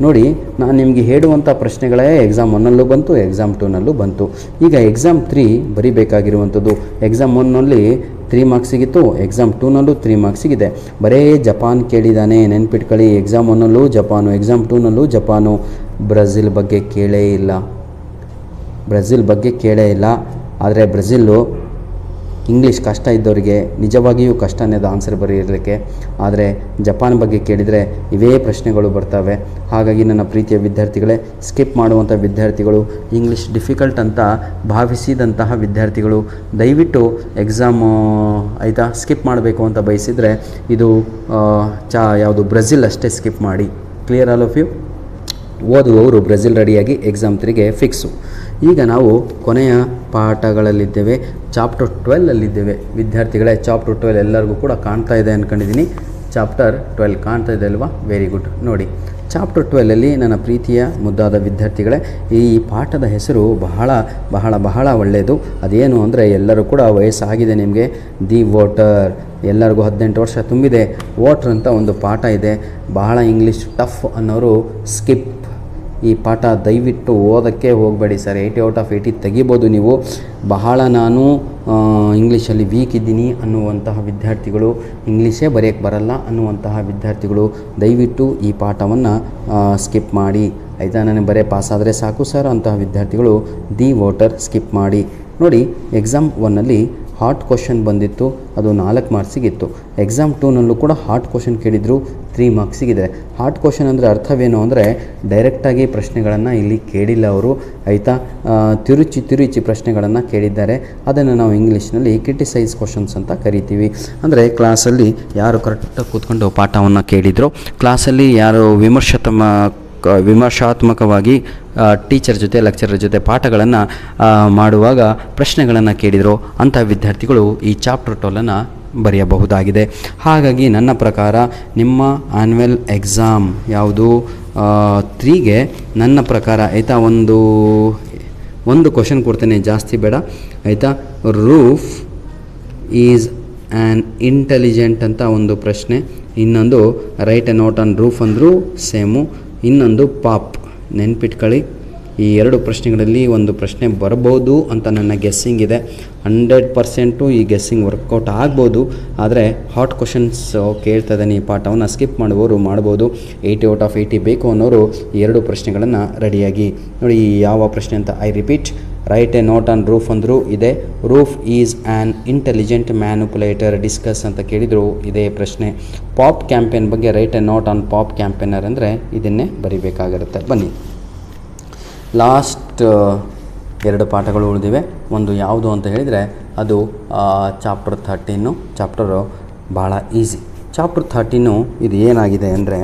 ನೋಡಿ, ನಾನು ನಿಮಗೆ ಹೇಳುವಂಥ ಪ್ರಶ್ನೆಗಳೇ ಎಕ್ಸಾಮ್ 1ನಲ್ಲೂ ಬಂತು, ಎಕ್ಸಾಮ್ 2ನಲ್ಲೂ ಬಂತು. ಈಗ ಎಕ್ಸಾಮ್ 3 ಬರೀಬೇಕಾಗಿರುವಂಥದ್ದು. ಎಕ್ಸಾಮ್ 1ನಲ್ಲಿ 3 ಮಾರ್ಕ್ಸಿಗಿತ್ತು, ಎಕ್ಸಾಮ್ 2ನಲ್ಲೂ 3 ಮಾರ್ಕ್ಸಿಗಿದೆ. ಬರೀ ಜಪಾನ್ ಕೇಳಿದ್ದಾನೆ, ನೆನ್ಪಿಟ್ಕೊಳ್ಳಿ. ಎಕ್ಸಾಮ್ 1ನಲ್ಲೂ ಜಪಾನು, ಎಕ್ಸಾಮ್ 2ನಲ್ಲೂ ಜಪಾನು. ಬ್ರೆಜಿಲ್ ಬಗ್ಗೆ ಕೇಳೇ ಇಲ್ಲ. ಆದರೆ ಬ್ರೆಜಿಲ್ಲು ಇಂಗ್ಲೀಷ್ ಕಷ್ಟ ಇದ್ದವರಿಗೆ ನಿಜವಾಗಿಯೂ ಕಷ್ಟನೇ ಅದು ಆನ್ಸರ್ ಬರೆಯಲಿಕ್ಕೆ. ಆದರೆ ಜಪಾನ್ ಬಗ್ಗೆ ಕೇಳಿದರೆ ಇವೇ ಪ್ರಶ್ನೆಗಳು ಬರ್ತವೆ. ಹಾಗಾಗಿ ನನ್ನ ಪ್ರೀತಿಯ ವಿದ್ಯಾರ್ಥಿಗಳೇ, ಸ್ಕಿಪ್ ಮಾಡುವಂಥ ವಿದ್ಯಾರ್ಥಿಗಳು, ಇಂಗ್ಲೀಷ್ ಡಿಫಿಕಲ್ಟ್ ಅಂತ ಭಾವಿಸಿದಂತಹ ವಿದ್ಯಾರ್ಥಿಗಳು ದಯವಿಟ್ಟು ಆಯಿತಾ ಸ್ಕಿಪ್ ಮಾಡಬೇಕು ಅಂತ ಬಯಸಿದರೆ ಇದು ಯಾವುದು ಬ್ರೆಜಿಲ್ ಅಷ್ಟೇ ಸ್ಕಿಪ್ ಮಾಡಿ. Clear all of you? ಓದುವವರು ಬ್ರೆಜಿಲ್ ರೆಡಿಯಾಗಿ ಎಕ್ಸಾಮ್ 3ಗೆ ಫಿಕ್ಸು. ಈಗ ನಾವು ಕೊನೆಯ ಪಾಠಗಳಲ್ಲಿದ್ದೇವೆ, ಚಾಪ್ಟರ್ 12 ವಿದ್ಯಾರ್ಥಿಗಳೇ. ಚಾಪ್ಟರ್ 12 ಎಲ್ಲರಿಗೂ ಕೂಡ ಕಾಣ್ತಾ ಇದೆ ಅಂದ್ಕೊಂಡಿದ್ದೀನಿ. ಚಾಪ್ಟರ್ 12 ಕಾಣ್ತಾ ಇದೆ ಅಲ್ವಾ? Very good. ನೋಡಿ, ಚಾಪ್ಟರ್ 12ಅಲ್ಲಿ ನನ್ನ ಪ್ರೀತಿಯ ಮುದ್ದಾದ ವಿದ್ಯಾರ್ಥಿಗಳೇ, ಈ ಪಾಠದ ಹೆಸರು ಬಹಳ ಬಹಳ ಬಹಳ ಒಳ್ಳೆಯದು. ಅದೇನು ಅಂದರೆ, ಎಲ್ಲರೂ ಕೂಡ ವಯಸ್ಸಾಗಿದೆ ನಿಮಗೆ, ದಿ ವಾಟರ್, ಎಲ್ಲರಿಗೂ 18 ವರ್ಷ ತುಂಬಿದೆ. ವಾಟರ್ ಅಂತ ಒಂದು ಪಾಠ ಇದೆ. ಬಹಳ ಇಂಗ್ಲೀಷ್ ಟಫ್ ಅನ್ನೋರು ಸ್ಕಿಪ್ ಈ ಪಾಠ ದಯವಿಟ್ಟು ಓದೋಕ್ಕೆ ಹೋಗಬೇಡಿ ಸರ್. 80 ಔಟ್ ಆಫ್ 80 ತೆಗಿಬೋದು ನೀವು. ಬಹಳ ನಾನು ಇಂಗ್ಲೀಷಲ್ಲಿ ವೀಕ್ ಇದ್ದೀನಿ ಅನ್ನುವಂತಹ ವಿದ್ಯಾರ್ಥಿಗಳು, ಇಂಗ್ಲೀಷೇ ಬರೆಯೋಕ್ಕೆ ಬರಲ್ಲ ಅನ್ನುವಂತಹ ವಿದ್ಯಾರ್ಥಿಗಳು ದಯವಿಟ್ಟು ಈ ಪಾಠವನ್ನು ಸ್ಕಿಪ್ ಮಾಡಿ, ಆಯಿತಾ? ನನಗೆ ಬರೀ ಪಾಸಾದರೆ ಸಾಕು ಸರ್ ಅಂತಹ ವಿದ್ಯಾರ್ಥಿಗಳು ದಿ ವಾಟರ್ ಸ್ಕಿಪ್ ಮಾಡಿ. ನೋಡಿ, ಎಕ್ಸಾಮ್ 1ನಲ್ಲಿ ಹಾರ್ಟ್ ಕ್ವಶನ್ ಬಂದಿತ್ತು, ಅದು 4 ಮಾರ್ಕ್ಸಿಗಿತ್ತು. ಎಕ್ಸಾಮ್ 2ನಲ್ಲೂ ಕೂಡ ಹಾರ್ಟ್ ಕ್ವಶನ್ ಕೇಳಿದರು, 3 ಮಾರ್ಕ್ಸಿಗಿದೆ. ಹಾರ್ಟ್ ಕ್ವಶನ್ ಅಂದರೆ ಅರ್ಥವೇನು ಅಂದರೆ, ಡೈರೆಕ್ಟಾಗಿ ಪ್ರಶ್ನೆಗಳನ್ನು ಇಲ್ಲಿ ಕೇಳಿಲ್ಲ ಅವರು, ಆಯಿತಾ? ತಿರುಚಿ ಪ್ರಶ್ನೆಗಳನ್ನು ಕೇಳಿದ್ದಾರೆ. ಅದನ್ನು ನಾವು ಇಂಗ್ಲೀಷ್ನಲ್ಲಿ ಕ್ರಿಟಿಸೈಸ್ ಕ್ವಶನ್ಸ್ ಅಂತ ಕರಿತೀವಿ. ಅಂದರೆ ಕ್ಲಾಸಲ್ಲಿ ಯಾರು ಕರೆಕ್ಟಾಗಿ ಕೂತ್ಕೊಂಡು ಪಾಠವನ್ನು ಕೇಳಿದ್ರು, ಕ್ಲಾಸಲ್ಲಿ ಯಾರು ವಿಮರ್ಶಾತ್ಮಕವಾಗಿ ಟೀಚರ್ ಜೊತೆ ಲೆಕ್ಚರರ್ ಜೊತೆ ಪಾಠಗಳನ್ನು ಮಾಡುವಾಗ ಪ್ರಶ್ನೆಗಳನ್ನು ಕೇಳಿದರು, ಅಂಥ ವಿದ್ಯಾರ್ಥಿಗಳು ಈ ಚಾಪ್ಟರ್ 12 ಬರೆಯಬಹುದಾಗಿದೆ. ಹಾಗಾಗಿ ನನ್ನ ಪ್ರಕಾರ ನಿಮ್ಮ ಆ್ಯನ್ಯುವಲ್ ಎಕ್ಸಾಮ್ ಯಾವುದು 3ಗೆ ನನ್ನ ಪ್ರಕಾರ, ಆಯಿತಾ, ಒಂದು ಕ್ವಶನ್ ಕೊಡ್ತೇನೆ, ಜಾಸ್ತಿ ಬೇಡ, ಆಯಿತಾ? ರೂಫ್ ಈಸ್ ಆ್ಯನ್ ಇಂಟೆಲಿಜೆಂಟ್ ಅಂತ ಒಂದು ಪ್ರಶ್ನೆ, ಇನ್ನೊಂದು right a note on roof ಅಂದರೂ ಸೇಮು, ಇನ್ನೊಂದು ಪಾಪ್. ನೆನ್ಪಿಟ್ಕೊಳ್ಳಿ, ಈ 2 ಪ್ರಶ್ನೆಗಳಲ್ಲಿ ಒಂದು ಪ್ರಶ್ನೆ ಬರ್ಬೋದು ಅಂತ ನನ್ನ ಗೆಸ್ಸಿಂಗ್ ಇದೆ. 100% ಈ ಗೆಸ್ಸಿಂಗ್ ವರ್ಕೌಟ್ ಆಗ್ಬೋದು. ಆದರೆ ಹಾಟ್ ಕ್ವಶನ್ಸ್ ಕೇಳ್ತಾ ಇದ್ದಾನೆ, ಈ ಪಾಠವನ್ನು ಸ್ಕಿಪ್ ಮಾಡುವವರು ಮಾಡ್ಬೋದು. 80 ಔಟ್ ಆಫ್ 80 ಬೇಕು ಅನ್ನೋರು ಈ 2 ಪ್ರಶ್ನೆಗಳನ್ನು ರೆಡಿಯಾಗಿ ನೋಡಿ. ಯಾವ ಪ್ರಶ್ನೆ ಅಂತ I repeat, write a note on roof ಅಂದರೂ ಇದೆ, roof is an intelligent manipulator discuss ಅಂತ ಕೇಳಿದರು, ಇದೇ ಪ್ರಶ್ನೆ. ಪಾಪ್ ಕ್ಯಾಂಪೇನ್ ಬಗ್ಗೆ write a note on pop campaigner ಅಂದರೆ ಇದನ್ನೇ ಬರಿಬೇಕಾಗಿರುತ್ತೆ. ಬನ್ನಿ, ಲಾಸ್ಟ್ 2 ಪಾಠಗಳು ಉಳಿದಿವೆ. ಒಂದು ಯಾವುದು ಅಂತ ಹೇಳಿದರೆ ಅದು ಚಾಪ್ಟರ್ 13. ಚಾಪ್ಟರು ಭಾಳ ಈಸಿ. ಚಾಪ್ಟರ್ 13 ಇದು ಏನಾಗಿದೆ ಅಂದರೆ,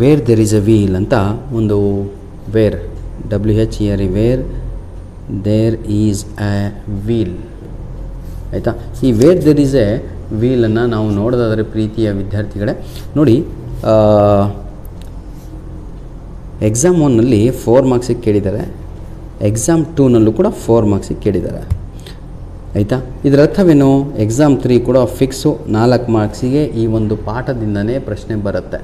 where there is a wheel ಅಂತ ಒಂದು, where WHERE, where there is a wheel, ಆಯಿತಾ? ಈ ವೇರ್ ದೇರ್ ಈಸ್ ಎ ವೀಲನ್ನು ನಾವು ನೋಡೋದಾದರೆ ಪ್ರೀತಿಯ ವಿದ್ಯಾರ್ಥಿಗಳೇ, ನೋಡಿ, ಎಕ್ಸಾಮ್ 1ನಲ್ಲಿ 4 ಮಾರ್ಕ್ಸಿಗೆ ಕೇಳಿದ್ದಾರೆ, ಎಕ್ಸಾಮ್ 2ನಲ್ಲೂ ಕೂಡ 4 ಮಾರ್ಕ್ಸಿಗೆ ಕೇಳಿದ್ದಾರೆ, ಆಯಿತಾ? ಇದರ ಅರ್ಥವೇನು? ಎಕ್ಸಾಮ್ 3 ಕೂಡ ಫಿಕ್ಸು 4 ಮಾರ್ಕ್ಸಿಗೆ ಈ ಒಂದು ಪಾಠದಿಂದನೇ ಪ್ರಶ್ನೆ ಬರುತ್ತೆ.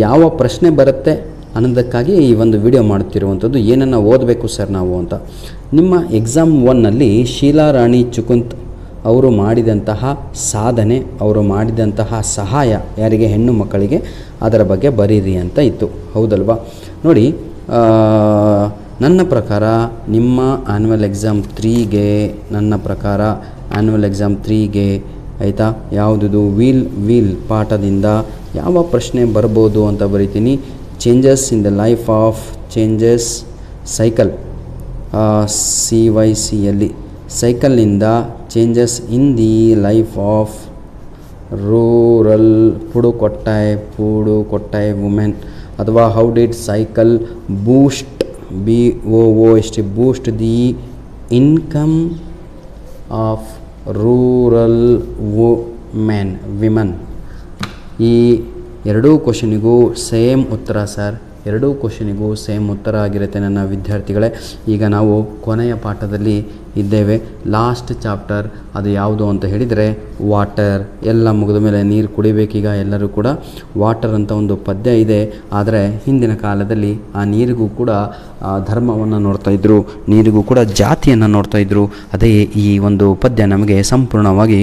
ಯಾವ ಪ್ರಶ್ನೆ ಬರುತ್ತೆ ಅನ್ನೋದಕ್ಕಾಗಿ ಈ ಒಂದು ವಿಡಿಯೋ ಮಾಡ್ತಿರುವಂಥದ್ದು. ಏನನ್ನು ಓದಬೇಕು ಸರ್ ನಾವು ಅಂತ. ನಿಮ್ಮ ಎಕ್ಸಾಮ್ 1ನಲ್ಲಿ ಶೀಲಾ ರಾಣಿ ಚುಕುಂತ್ ಅವರು ಮಾಡಿದಂತಹ ಸಾಧನೆ, ಅವರು ಮಾಡಿದಂತಹ ಸಹಾಯ ಯಾರಿಗೆ? ಹೆಣ್ಣು ಮಕ್ಕಳಿಗೆ, ಅದರ ಬಗ್ಗೆ ಬರೀರಿ ಅಂತ ಇತ್ತು, ಹೌದಲ್ವಾ? ನೋಡಿ, ನನ್ನ ಪ್ರಕಾರ ನಿಮ್ಮ ಆ್ಯನ್ಯುವಲ್ ಎಕ್ಸಾಮ್ 3ಗೆ, ನನ್ನ ಪ್ರಕಾರ ಆ್ಯನ್ಯುವಲ್ ಎಕ್ಸಾಮ್ 3ಗೆ, ಆಯಿತಾ, ಯಾವುದುದು ವೀಲ್ ಪಾಠದಿಂದ ಯಾವ ಪ್ರಶ್ನೆ ಬರ್ಬೋದು ಅಂತ ಬರಿತೀನಿ. Changes in the life of changes cycle, CYCಯಲ್ಲಿ ಸೈಕಲ್ನಿಂದ changes in the life of rural Pudukkottai women, ಅಥವಾ how did cycle boost boost the income of rural women. ಈ 2 ಕ್ವಶನಿಗೂ ಸೇಮ್ ಉತ್ತರ ಸರ್, 2 ಕ್ವಶನಿಗೂ ಸೇಮ್ ಉತ್ತರ ಆಗಿರುತ್ತೆ ನನ್ನ ವಿದ್ಯಾರ್ಥಿಗಳೇ. ಈಗ ನಾವು ಕೊನೆಯ ಪಾಠದಲ್ಲಿ ಇದ್ದೇವೆ. ಲಾಸ್ಟ್ ಚಾಪ್ಟರ್ ಅದು ಯಾವುದು ಅಂತ ಹೇಳಿದರೆ ವಾಟರ್. ಎಲ್ಲ ಮುಗಿದ ಮೇಲೆ ನೀರು ಕುಡಿಬೇಕೀಗ ಎಲ್ಲರೂ ಕೂಡ. ವಾಟರ್ ಅಂತ ಒಂದು ಪದ್ಯ ಇದೆ, ಆದರೆ ಹಿಂದಿನ ಕಾಲದಲ್ಲಿ ಆ ನೀರಿಗೂ ಕೂಡ ಧರ್ಮವನ್ನು ನೋಡ್ತಾಯಿದ್ರು, ನೀರಿಗೂ ಕೂಡ ಜಾತಿಯನ್ನು ನೋಡ್ತಾಯಿದ್ರು. ಅದೇ ಈ ಒಂದು ಪದ್ಯ ನಮಗೆ ಸಂಪೂರ್ಣವಾಗಿ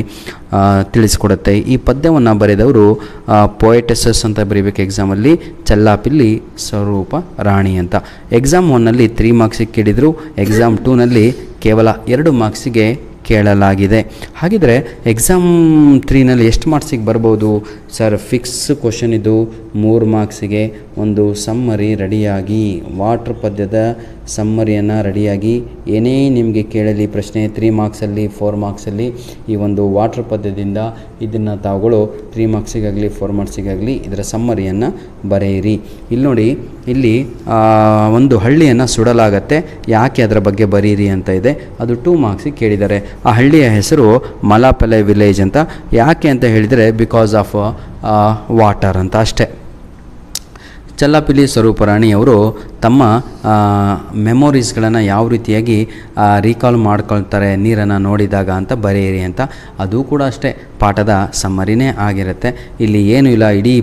ತಿಳಿಸ್ಕೊಡುತ್ತೆ. ಈ ಪದ್ಯವನ್ನು ಬರೆದವರು ಪೊಯೆಟೆಸಸ್ ಅಂತ ಬರೀಬೇಕು ಎಕ್ಸಾಮಲ್ಲಿ, ಚಲ್ಲಾಪಿಲ್ಲಿ ಸ್ವರೂಪ ರಾಣಿ ಅಂತ. ಎಕ್ಸಾಮ್ 1ನಲ್ಲಿ 3 ಮಾರ್ಕ್ಸಿಗೆ ಕೇಳಿದರು, ಎಕ್ಸಾಮ್ 2ನಲ್ಲಿ ಕೇವಲ 2 ಮಾರ್ಕ್ಸಿಗೆ ಕೇಳಲಾಗಿದೆ. ಹಾಗಿದ್ರೆ ಎಕ್ಸಾಮ್ 3ನಲ್ಲಿ ಎಷ್ಟು ಮಾರ್ಕ್ಸಿಗೆ ಬರ್ಬೋದು ಸರ್? ಫಿಕ್ಸ್ ಕ್ವಶನ್ ಇದು 3 ಮಾರ್ಕ್ಸಿಗೆ. ಒಂದು ಸಮ್ಮರಿ ರೆಡಿಯಾಗಿ, ವಾಟ್ರ್ ಪದ್ಯದ ಸಮ್ಮರಿಯನ್ನು ರೆಡಿಯಾಗಿ, ಏನೇ ನಿಮಗೆ ಕೇಳಲಿ ಪ್ರಶ್ನೆ 3 ಮಾರ್ಕ್ಸಲ್ಲಿ 4 ಮಾರ್ಕ್ಸಲ್ಲಿ ಈ ಒಂದು ವಾಟ್ರ್ ಪದ್ಯದಿಂದ ಇದನ್ನು ತಾವುಗಳು 3 ಮಾರ್ಕ್ಸಿಗಾಗಲಿ 4 ಮಾರ್ಕ್ಸಿಗಾಗಲಿ ಇದರ ಸಮ್ಮರಿಯನ್ನು ಬರೆಯಿರಿ. ಇಲ್ಲಿ ನೋಡಿ, ಇಲ್ಲಿ ಒಂದು ಹಳ್ಳಿಯನ್ನು ಸುಡಲಾಗತ್ತೆ, ಯಾಕೆ ಅದರ ಬಗ್ಗೆ ಬರೀರಿ ಅಂತ ಇದೆ. ಅದು 2 ಮಾರ್ಕ್ಸಿಗೆ ಕೇಳಿದ್ದಾರೆ. ಆ ಹಳ್ಳಿಯ ಹೆಸರು ಮಲಾಪಲೆ ವಿಲೇಜ್ ಅಂತ. ಯಾಕೆ ಅಂತ ಹೇಳಿದರೆ ಬಿಕಾಸ್ ಆಫ್ ವಾಟರ್ ಅಂತ ಅಷ್ಟೇ. ಚಲ್ಲಾಪಿಲ್ಲಿ ಸ್ವರೂಪರಾಣಿಯವರು ತಮ್ಮ ಮೆಮೊರೀಸ್ಗಳನ್ನು ಯಾವ ರೀತಿಯಾಗಿ ರೀಕಾಲ್ ಮಾಡ್ಕೊಳ್ತಾರೆ ನೀರನ್ನು ನೋಡಿದಾಗ ಅಂತ ಬರೆಯಿರಿ ಅಂತ. ಅದು ಕೂಡ ಅಷ್ಟೇ ಪಾಠದ ಸಮ್ಮರಿನೇ ಆಗಿರುತ್ತೆ. ಇಲ್ಲಿ ಏನೂ ಇಲ್ಲ, ಇಡೀ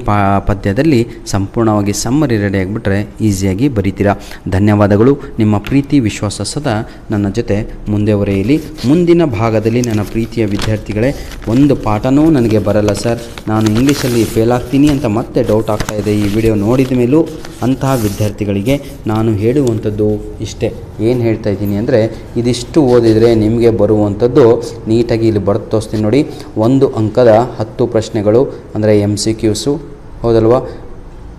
ಪದ್ಯದಲ್ಲಿ ಸಂಪೂರ್ಣವಾಗಿ ಸಮ್ಮರಿ ರೆಡಿ ಆಗಿಬಿಟ್ರೆ ಈಸಿಯಾಗಿ ಬರೀತೀರಾ. ಧನ್ಯವಾದಗಳು. ನಿಮ್ಮ ಪ್ರೀತಿ ವಿಶ್ವಾಸ ಸದಾ ನನ್ನ ಜೊತೆ ಮುಂದೆವರೆಯಲಿ. ಮುಂದಿನ ಭಾಗದಲ್ಲಿ ನನ್ನ ಪ್ರೀತಿಯ ವಿದ್ಯಾರ್ಥಿಗಳೇ, ಒಂದು ಪಾಠನೂ ನನಗೆ ಬರಲ್ಲ ಸರ್, ನಾನು ಇಂಗ್ಲೀಷಲ್ಲಿ ಫೇಲ್ ಆಗ್ತೀನಿ ಅಂತ ಮತ್ತೆ ಡೌಟ್ ಆಗ್ತಾಯಿದೆ ಈ ವಿಡಿಯೋ ನೋಡಿದ ಮೇಲೂ. ಅಂತಹ ವಿದ್ಯಾರ್ಥಿಗಳಿಗೆ ನಾನು ಹೇಳುವಂಥದ್ದು ಇಷ್ಟೇ. ಏನು ಹೇಳ್ತಾ ಇದ್ದೀನಿ ಅಂದರೆ, ಇದಿಷ್ಟು ಓದಿದರೆ ನಿಮಗೆ ಬರುವಂಥದ್ದು ನೀಟಾಗಿ ಇಲ್ಲಿ ಬರೆದು ತೋರಿಸ್ತೀನಿ ನೋಡಿ. 1 ಅಂಕದ 10 ಪ್ರಶ್ನೆಗಳು ಅಂದರೆ MCQs ಹೌದಲ್ವಾ.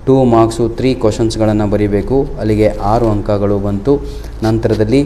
2 ಮಾರ್ಕ್ಸು 3 ಕ್ವಶನ್ಸ್ಗಳನ್ನು ಬರೀಬೇಕು, ಅಲ್ಲಿಗೆ 6 ಅಂಕಗಳು ಬಂತು. ನಂತರದಲ್ಲಿ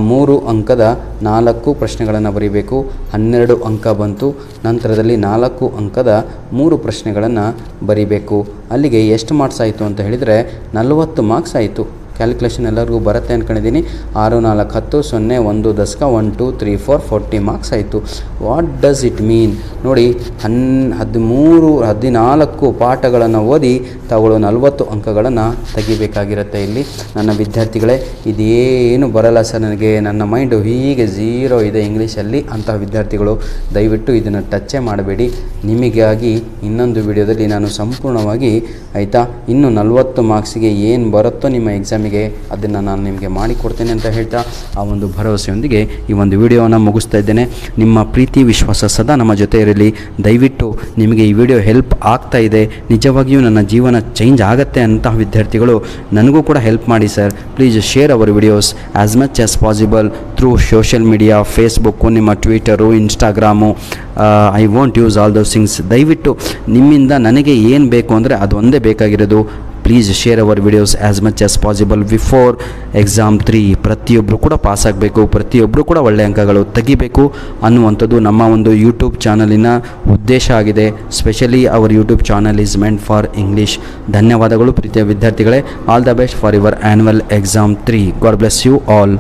3 ಅಂಕದ 4 ಪ್ರಶ್ನೆಗಳನ್ನು ಬರೀಬೇಕು, 12 ಅಂಕ ಬಂತು. ನಂತರದಲ್ಲಿ 4 ಅಂಕದ 3 ಪ್ರಶ್ನೆಗಳನ್ನು ಬರೀಬೇಕು, ಅಲ್ಲಿಗೆ ಎಷ್ಟು ಮಾರ್ಕ್ಸ್ ಆಯಿತು ಅಂತ ಹೇಳಿದರೆ 40 ಮಾರ್ಕ್ಸ್ ಆಯಿತು. ಕ್ಯಾಲ್ಕುಲೇಷನ್ ಎಲ್ಲರಿಗೂ ಬರುತ್ತೆ ಅಂದ್ಕೊಂಡಿದ್ದೀನಿ. 6 4 10 0 1 10 1 2 3 4 40 ಮಾರ್ಕ್ಸ್ ಆಯಿತು. ವಾಟ್ ಡಸ್ ಇಟ್ ಮೀನ್ ನೋಡಿ, 14 ಪಾಠಗಳನ್ನು ಓದಿ ತಾವುಗಳು 40 ಅಂಕಗಳನ್ನು ತೆಗಿಬೇಕಾಗಿರುತ್ತೆ. ಇಲ್ಲಿ ನನ್ನ ವಿದ್ಯಾರ್ಥಿಗಳೇ, ಇದೇನು ಬರಲ್ಲ ಸರ್ ನನಗೆ, ನನ್ನ ಮೈಂಡು ಹೀಗೆ 0 ಇದೆ ಇಂಗ್ಲೀಷಲ್ಲಿ ಅಂತಹ ವಿದ್ಯಾರ್ಥಿಗಳು ದಯವಿಟ್ಟು ಇದನ್ನು ಟಚ್ಚೇ ಮಾಡಬೇಡಿ. ನಿಮಗಾಗಿ ಇನ್ನೊಂದು ವಿಡಿಯೋದಲ್ಲಿ ನಾನು ಸಂಪೂರ್ಣವಾಗಿ ಆಯಿತಾ ಇನ್ನು 40 ಮಾರ್ಕ್ಸಿಗೆ ಏನು ಬರುತ್ತೋ ನಿಮ್ಮ ಎಕ್ಸಾಮಿಗೆ ಅದನ್ನು ನಾನು ನಿಮಗೆ ಮಾಡಿಕೊಡ್ತೇನೆ ಅಂತ ಹೇಳ್ತಾ ಆ ಒಂದು ಭರವಸೆಯೊಂದಿಗೆ ಈ ಒಂದು ವಿಡಿಯೋವನ್ನು ಮುಗಿಸ್ತಾ ಇದ್ದೇನೆ. ನಿಮ್ಮ ಪ್ರೀತಿ ವಿಶ್ವಾಸ ಸದಾ ನಮ್ಮ ಜೊತೆ ಇರಲಿ. ದಯವಿಟ್ಟು ನಿಮಗೆ ಈ ವಿಡಿಯೋ ಹೆಲ್ಪ್ ಆಗ್ತಾ ಇದೆ, ನಿಜವಾಗಿಯೂ ನನ್ನ ಜೀವನ ಚೇಂಜ್ ಆಗುತ್ತೆ ಅಂತಹ ವಿದ್ಯಾರ್ಥಿಗಳು ನನಗೂ ಕೂಡ ಹೆಲ್ಪ್ ಮಾಡಿ sir. Please share our videos as much as possible through social media, Facebook, ನಿಮ್ಮ Twitter, Instagram. I want use all those things. ದಯವಿಟ್ಟು ನಿಮ್ಮಿಂದ ನನಗೆ ಏನು ಬೇಕು ಅಂದರೆ ಅದು ಒಂದೇ ಬೇಕಾಗಿರೋದು. Please share our videos as much as possible before exam 3. ಪ್ರತಿಯೊಬ್ಬರು ಕೂಡ ಪಾಸ್ ಆಗಬೇಕು, ಪ್ರತಿಯೊಬ್ಬರು ಕೂಡ ಒಳ್ಳೆಯ ಅಂಕಗಳು ತೆಗಿಬೇಕು ಅನ್ನುವಂಥದ್ದು ನಮ್ಮ ಒಂದು ಯೂಟ್ಯೂಬ್ ಚಾನಲಿನ ಉದ್ದೇಶ ಆಗಿದೆ. Specially our YouTube channel is meant for English. ಧನ್ಯವಾದಗಳು ಪ್ರೀತಿಯ ವಿದ್ಯಾರ್ಥಿಗಳೇ. All the best for your annual exam 3. God bless you all.